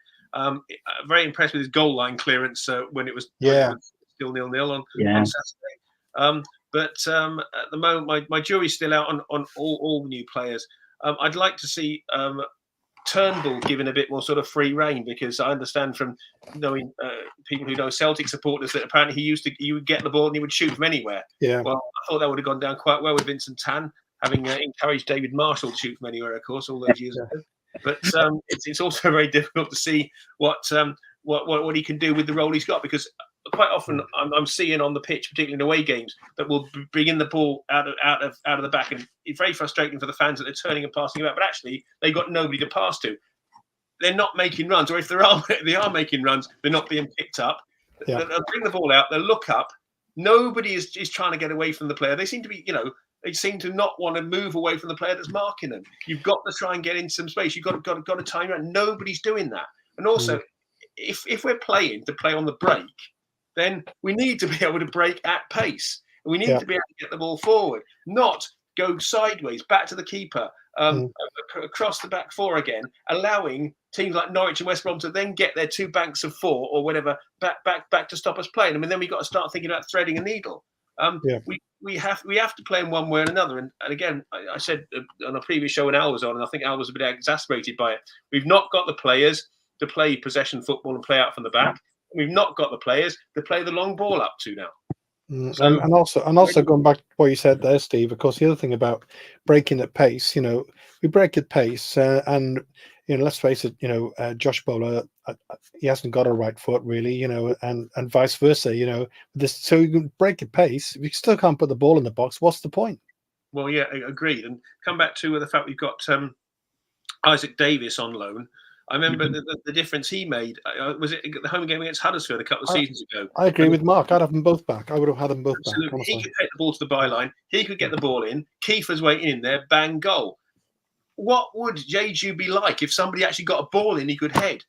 Very impressed with his goal line clearance when it was still 0-0 on Saturday. But at the moment, my jury's still out on all new players. I'd like to see Turnbull given a bit more sort of free rein, because I understand from knowing people who know Celtic supporters that apparently he would get the ball and he would shoot from anywhere. Yeah. Well, I thought that would have gone down quite well with Vincent Tan, having encouraged David Marshall to shoot from anywhere, of course, all those years ago. But it's also very difficult to see what he can do with the role he's got, because quite often I'm seeing on the pitch, particularly in away games, that will bring in the ball out of the back, and it's very frustrating for the fans that they're turning and passing about. But actually, they've got nobody to pass to. They're not making runs, or if they are making runs, they're not being picked up. Yeah. They'll bring the ball out, they'll look up. Nobody is trying to get away from the player. They seem to be, they seem to not want to move away from the player that's marking them. You've got to try and get into some space. You've got to time around. Nobody's doing that. And also, if we're playing to play on the break, then we need to be able to break at pace. We need to be able to get the ball forward, not go sideways, back to the keeper, across the back four again, allowing teams like Norwich and West Brom to then get their 2 banks of 4 or whatever back to stop us playing. I mean, then we've got to start thinking about threading a needle. We have to play in one way or another. And again, I said on a previous show when Al was on, and I think Al was a bit exasperated by it. We've not got the players to play possession football and play out from the back. We've not got the players to play the long ball up to now. So, and also going back to what you said there, Steve, of course, the other thing about breaking at pace, we break at pace, and let's face it, Josh Bowler, he hasn't got a right foot really, and vice versa, so you can break at pace. If you still can't put the ball in the box, what's the point? Well, yeah, agreed. And come back to the fact we've got Isaac Davis on loan. I remember the difference he made. Was it the home game against Huddersfield a couple of seasons ago? I agree with Mark. I'd have them both back. I would have had them both back. He could take the ball to the byline. He could get the ball in. Kiefer's waiting in there. Bang, goal. What would Jeju be like if somebody actually got a ball in he could head?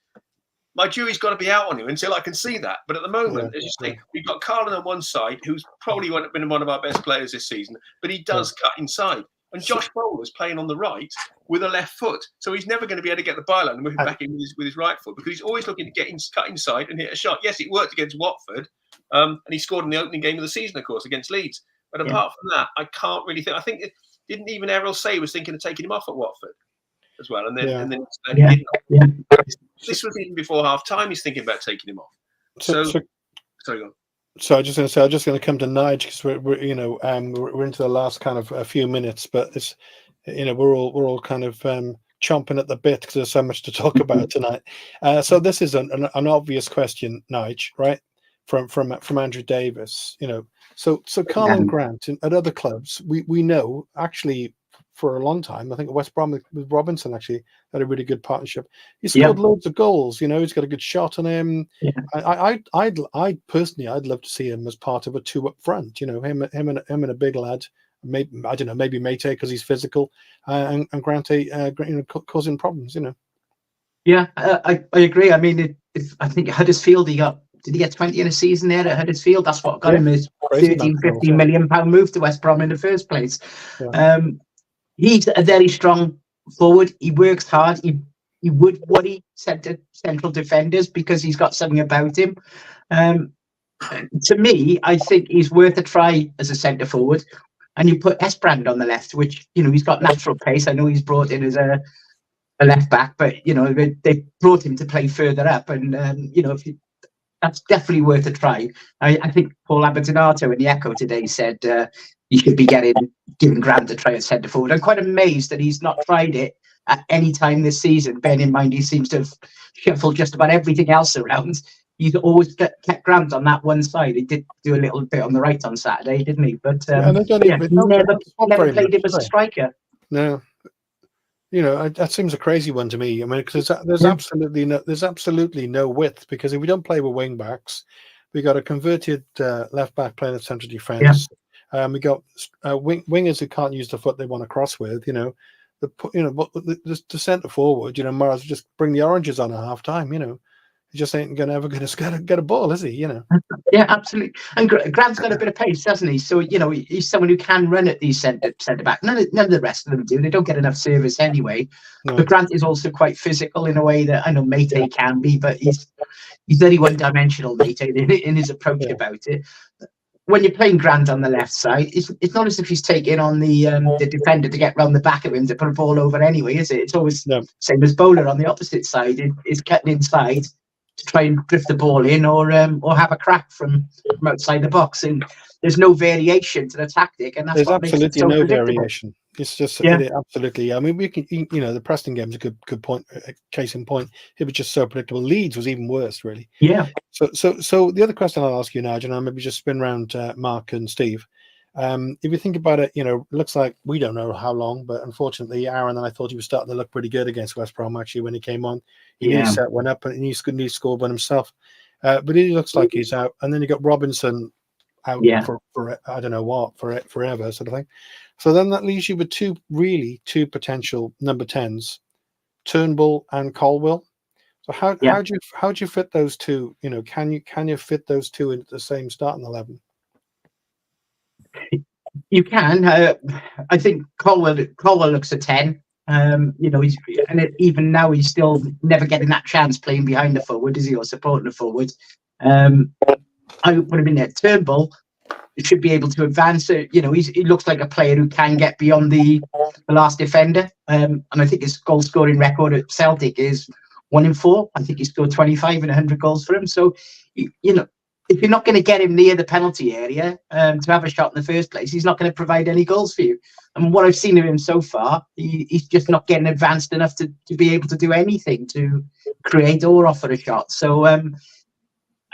My jury's got to be out on him until I can see that. But at the moment, as you say, we've got Carlin on one side, who's probably been one of our best players this season, but he does cut inside. And Josh Bowler's playing on the right with a left foot. So he's never going to be able to get the byline and move back in with his right foot, because he's always looking to cut inside and hit a shot. Yes, it worked against Watford, and he scored in the opening game of the season, of course, against Leeds. But apart from that, I can't really think. I think didn't even Errol Say was thinking of taking him off at Watford as well. And then he didn't. This was even before half time. He's thinking about taking him off. So sorry, go on. So I'm just going to come to Nige, because we're into the last kind of a few minutes, but it's we're all kind of chomping at the bit because there's so much to talk about tonight. So this is an obvious question, Nige, right? From Andrew Davis. So Carlin Grant at other clubs, we know actually for a long time. I think West Brom with Robinson actually had a really good partnership. He scored loads of goals. He's got a good shot on him. Yeah. I personally, I'd love to see him as part of a 2 up front. Him and a big lad. Maybe I don't know. Maybe Mate because he's physical, and Grant causing problems. Yeah, I agree. I mean, I think Huddersfield, did he get 20 in a season there at Huddersfield? That's what got him his 13, 15 million pound move to West Brom in the first place. Yeah. He's a very strong forward. He works hard. He would what he said to central defenders because he's got something about him. To me, I think he's worth a try as a centre forward. And you put Esbrand on the left, which he's got natural pace. I know he's brought in as a left back, but they brought him to play further up, and that's definitely worth a try. I think Paul Aberdeenato in the Echo today said he should be giving Grant a try at centre forward. I'm quite amazed that he's not tried it at any time this season. Bearing in mind he seems to have shuffled just about everything else around. He's always kept Grant on that one side. He did do a little bit on the right on Saturday, didn't he? But never played him as a striker. No. That seems a crazy one to me. I mean, because there's absolutely no width, because if we don't play with wing backs, we got a converted left back playing at central defence. Yeah. We got wingers who can't use the foot they want to cross with. The centre forward, Mars just bring the oranges on at half time. he just ain't ever going to get a ball, is he? You know. Yeah, absolutely. And Grant's got a bit of pace, doesn't he? So he's someone who can run at these centre back. None of the rest of them do. They don't get enough service anyway. No. But Grant is also quite physical in a way that I know Mate can be, but he's very one-dimensional, Mate, in his approach about it. When you're playing Grant on the left side, it's not as if he's taking on the defender to get round the back of him to put a ball over anyway, is it? It's always same as Bowler on the opposite side. Is cutting inside to try and drift the ball in or have a crack from outside the box. And there's no variation to the tactic, and that's there's what absolutely makes it so no predictable. variation. It's just absolutely. I mean, we can, the Preston game's a good point. Case in point, it was just so predictable. Leeds was even worse, really. Yeah. So the other question I'll ask you now, John, maybe just spin around Mark and Steve. If you think about it, it looks like we don't know how long, but unfortunately, Aaron and I thought he was starting to look pretty good against West Brom. Actually, when he came on, he set one up and he scored one himself. But he looks like he's out. And then you got Robinson out for I don't know what, for forever sort of thing. So then that leaves you with two potential number 10s, Turnbull and Colwill. So how do you fit those two? Can you fit those two into the same starting 11? You can. I think Colwill looks a 10. Even now he's still never getting that chance playing behind the forward, is he, or supporting the forward? I would have been there. Turnbull should be able to advance. He looks like a player who can get beyond the last defender. And I think his goal scoring record at Celtic is 1 in 4. I think he scored 25 and 100 goals for him. So, if you're not going to get him near the penalty area to have a shot in the first place, he's not going to provide any goals for you. And what I've seen of him so far, he's just not getting advanced enough to be able to do anything to create or offer a shot. So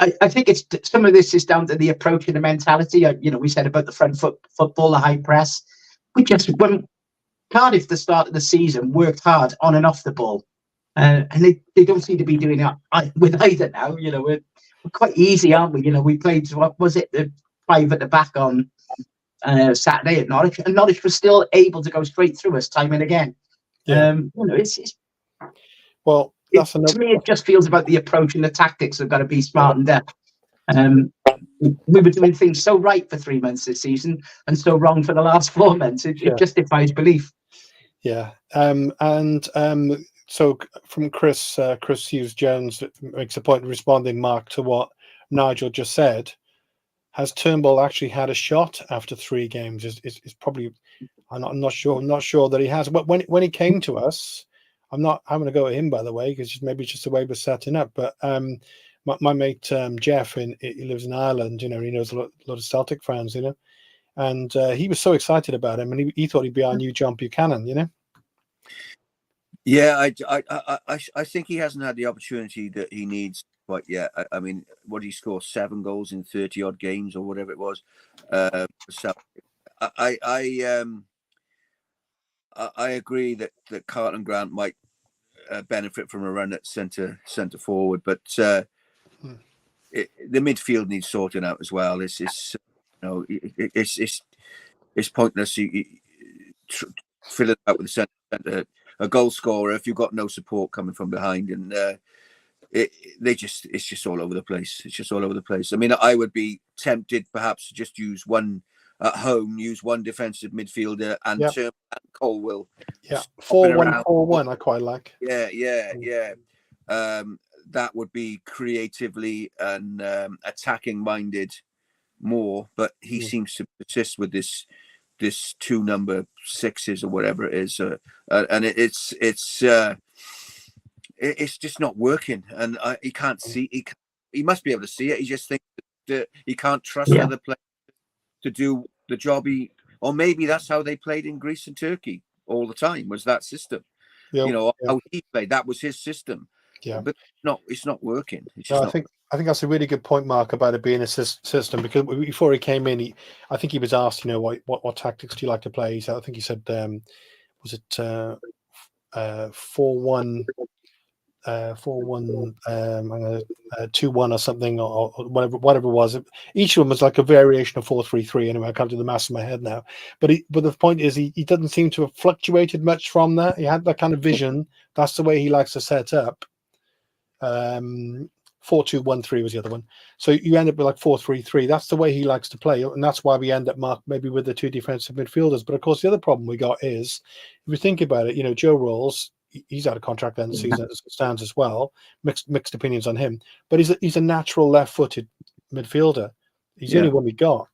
I think some of this is down to the approach and the mentality. We said about the front football, the high press. When Cardiff, the start of the season, worked hard on and off the ball. And they don't seem to be doing that with either now. We're quite easy, aren't we? We played, what was it, the 5 at the back on Saturday at Norwich, and Norwich was still able to go straight through us time and again. Yeah. To me, it just feels about the approach and the tactics have got to be smartened up. We were doing things so right for 3 months this season and so wrong for the last 4 months. It just defies belief. Yeah. So from Chris Hughes Jones makes a point of responding, Mark, to what Nigel just said. Has Turnbull actually had a shot after 3 games? Is probably I'm not sure that he has. But when he came to us, I'm not having to go at him, by the way, because maybe it's just the way we're setting up. But my mate Jeff, he lives in Ireland. He knows a lot of Celtic fans. And he was so excited about him, and he thought he'd be our new John Buchanan. Yeah, I think he hasn't had the opportunity that he needs quite yet. I mean, what did he score? 7 goals in 30 odd games or whatever it was. So I agree that Carlton Grant might benefit from a run at centre forward, but the midfield needs sorting out as well. It's pointless. You fill it out with the centre. A goal scorer if you've got no support coming from behind, and it's just all over the place. It's just all over the place. I mean, I would be tempted perhaps to just use one at home, use one defensive midfielder and Colwill. Yeah, 4-1-4-1. I quite like. Yeah. That would be creatively and attacking minded more, but he seems to persist with this 2 number 6s or whatever it is, and it's just not working, and he can't see. He must be able to see it. He just thinks that he can't trust other players to do the job. Or maybe that's how they played in Greece and Turkey all the time. Was that system? How he played. That was his system. Yeah, but it's not working. It's just I think that's a really good point, Mark, about it being a system, because before he came in, I think he was asked, what tactics do you like to play? So I think he said, was it 4-1, 2-1 or something, or whatever it was. Each of them was like a variation of 4-3-3. Anyway, I can't do the maths in my head now. But the point is, he doesn't seem to have fluctuated much from that. He had that kind of vision. That's the way he likes to set up. 4-2-1-3 was the other one. So you end up with like 4-3-3. That's the way he likes to play, and that's why we end up, Mark, maybe with the two defensive midfielders. But of course, the other problem we got is, if you think about it, Joe Rolls, he's out of contract then the season as it stands as well. Mixed opinions on him, but he's a natural left-footed midfielder. He's the only one we got.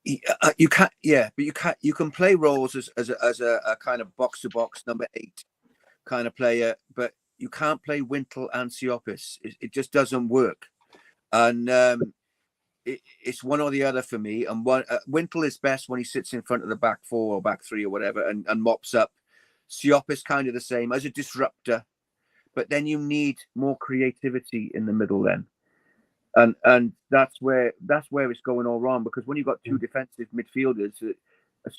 You can't, but you can play roles as a kind of box-to-box number 8 kind of player, but you can't play Wintle and Siopis. It just doesn't work, and it's one or the other for me. And Wintle is best when he sits in front of the back 4 or back 3 or whatever and mops up. Siopis kind of the same as a disruptor, but then you need more creativity in the middle then. And that's where it's going all wrong, because when you've got two defensive midfielders,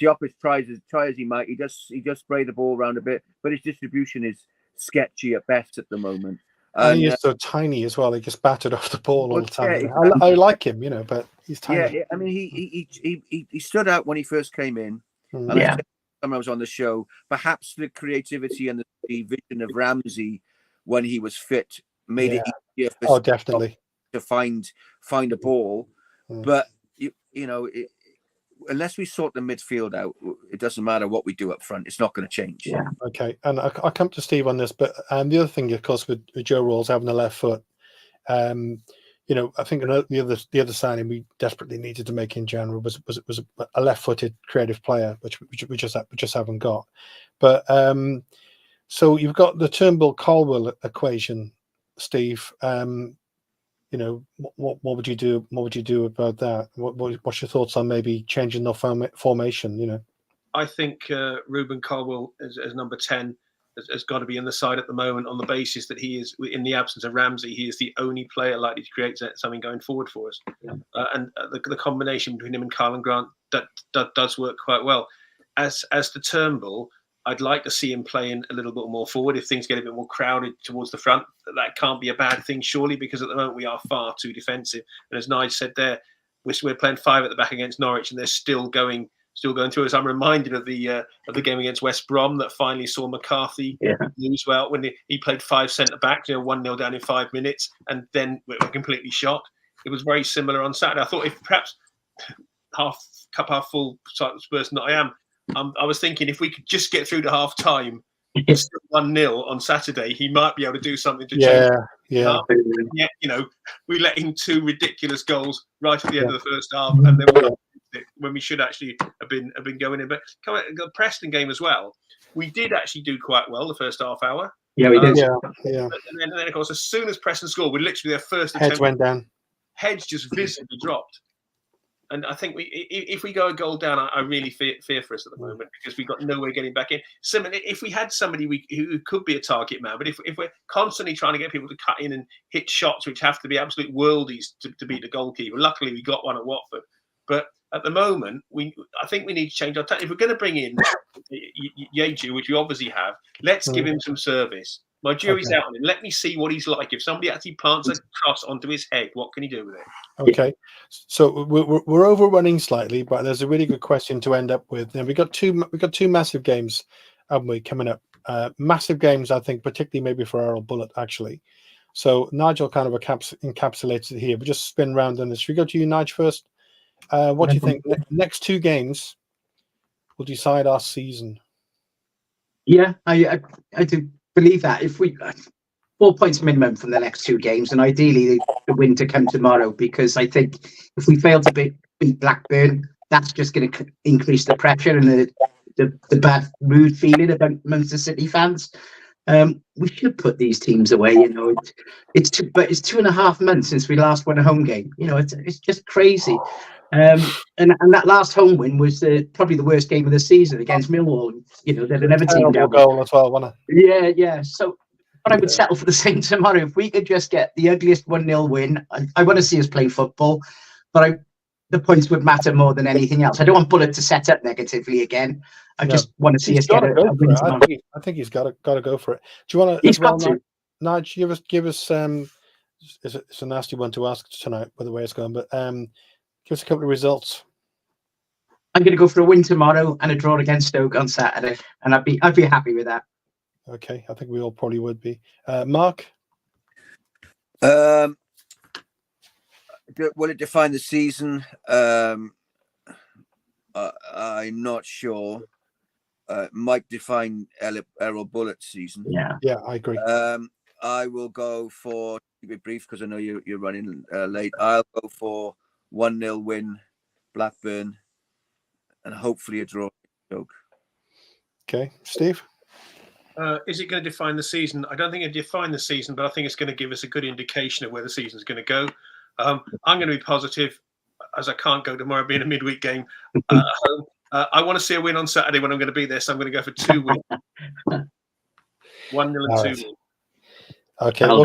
Siopis try as he might, he does spray the ball around a bit, but his distribution is sketchy at best at the moment. And he is so tiny as well. He gets battered off the ball all the time. Yeah, exactly. I like him, but he's tiny. Yeah, I mean, he stood out when he first came in. And I said when I was on the show, perhaps the creativity and the vision of Ramsey when he was fit made it easier for definitely to find a ball. But unless we sort the midfield out, it doesn't matter what we do up front. It's not going to change. Yeah. Okay, and I'll come to Steve on this, but the other thing, of course, with Joe Rolls having the left foot, I think the other signing we desperately needed to make in January was a left-footed creative player, which we just haven't got. But so you've got the Turnbull-Colwell equation, Steve. What would you do? What would you do about that? What's your thoughts on maybe changing the formation? I think Ruben Colwell as number 10 has got to be in the side at the moment, on the basis that he is, in the absence of Ramsey, he is the only player likely to create something going forward for us. And the combination between him and Karlan Grant that does work quite well. As to Turnbull, I'd like to see him playing a little bit more forward. If things get a bit more crowded towards the front, that can't be a bad thing, surely, because at the moment we are far too defensive. And as Nigel said there, we're playing 5 at the back against Norwich, and they're still going through us. I'm reminded of the game against West Brom that finally saw McCarthy lose well when he played 5 centre backs, 1-0 down in 5 minutes, and then we're completely shot. It was very similar on Saturday. I thought if perhaps cup half full person that I am, I was thinking if we could just get through to half time, 1-0 on Saturday, he might be able to do something to change. Yeah. We let in 2 ridiculous goals right at the end of the first half, and then when we should actually have been going in. But the Preston game as well, we did actually do quite well the first half hour. Yeah, we did. And then of course, as soon as Preston scored, we literally their first heads went down. Heads just visibly dropped. And I think if we go a goal down, I really fear for us at the moment, because we've got no way getting back in. Similarly, if we had somebody who could be a target man, but if we're constantly trying to get people to cut in and hit shots which have to be absolute worldies to beat the goalkeeper, luckily we got one at Watford. But at the moment, I think we need to change our tactic. If we're going to bring in Yeju, which we obviously have, let's give him some service. My jury's out on him. Let me see what he's like. If somebody actually plants a cross onto his head, what can he do with it? Okay, so we're overrunning slightly, but there's a really good question to end up with. And we got two massive games, haven't we, coming up? Massive games, I think, particularly maybe for Errol Bullitt, actually. So Nigel kind of encapsulates it here. But just spin round on this. Should we go to you, Nigel, first? What do you think? Next 2 games will decide our season. Yeah, I do believe that. If we 4 points minimum from the next 2 games, and ideally the win to come tomorrow, because I think if we fail to beat Blackburn, that's just going to increase the pressure and the bad mood feeling amongst the City fans. We should put these teams away. It's 2.5 months since we last won a home game. It's just crazy. And that last home win was probably the worst game of the season against Millwall. They're another team down. Goal as well, wasn't it? Yeah. So, but I would settle for the same tomorrow if we could just get the ugliest 1-0 win. I want to see us play football, but the points would matter more than anything else. I don't want Bullitt to set up negatively again. I just want to see us get a win tomorrow. I think he's got to go for it. Do you want to? He's got to. Nigel, give us. It's a nasty one to ask tonight, by the way it's going, but give us a couple of results. I'm going to go for a win tomorrow and a draw against Stoke on Saturday, and I'd be happy with that. Okay, I think we all probably would be. Mark? Will it define the season? I'm not sure. Might define Errol Bullett's season. Yeah. Yeah, I agree. I will go for, keep it brief because I know you're running late. I'll go for 1-0 win, Blackburn, and hopefully a draw. Okay, Steve? Is it going to define the season? I don't think it define the season, but I think it's going to give us a good indication of where the season's going to go. I'm going to be positive, as I can't go tomorrow being a midweek game. I want to see a win on Saturday when I'm going to be there, so I'm going to go for 2 wins. 1-0 and 2 wins. Okay, well,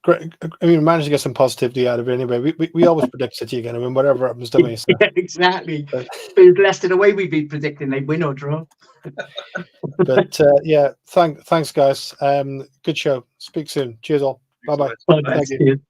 great. I mean, we managed to get some positivity out of it anyway. We always predict City again. I mean, whatever happens to me. So. Yeah, exactly. But Leicester, the way we've been predicting, they win or draw. But yeah, thanks, guys. Good show. Speak soon. Cheers all. Bye-bye. Thank you.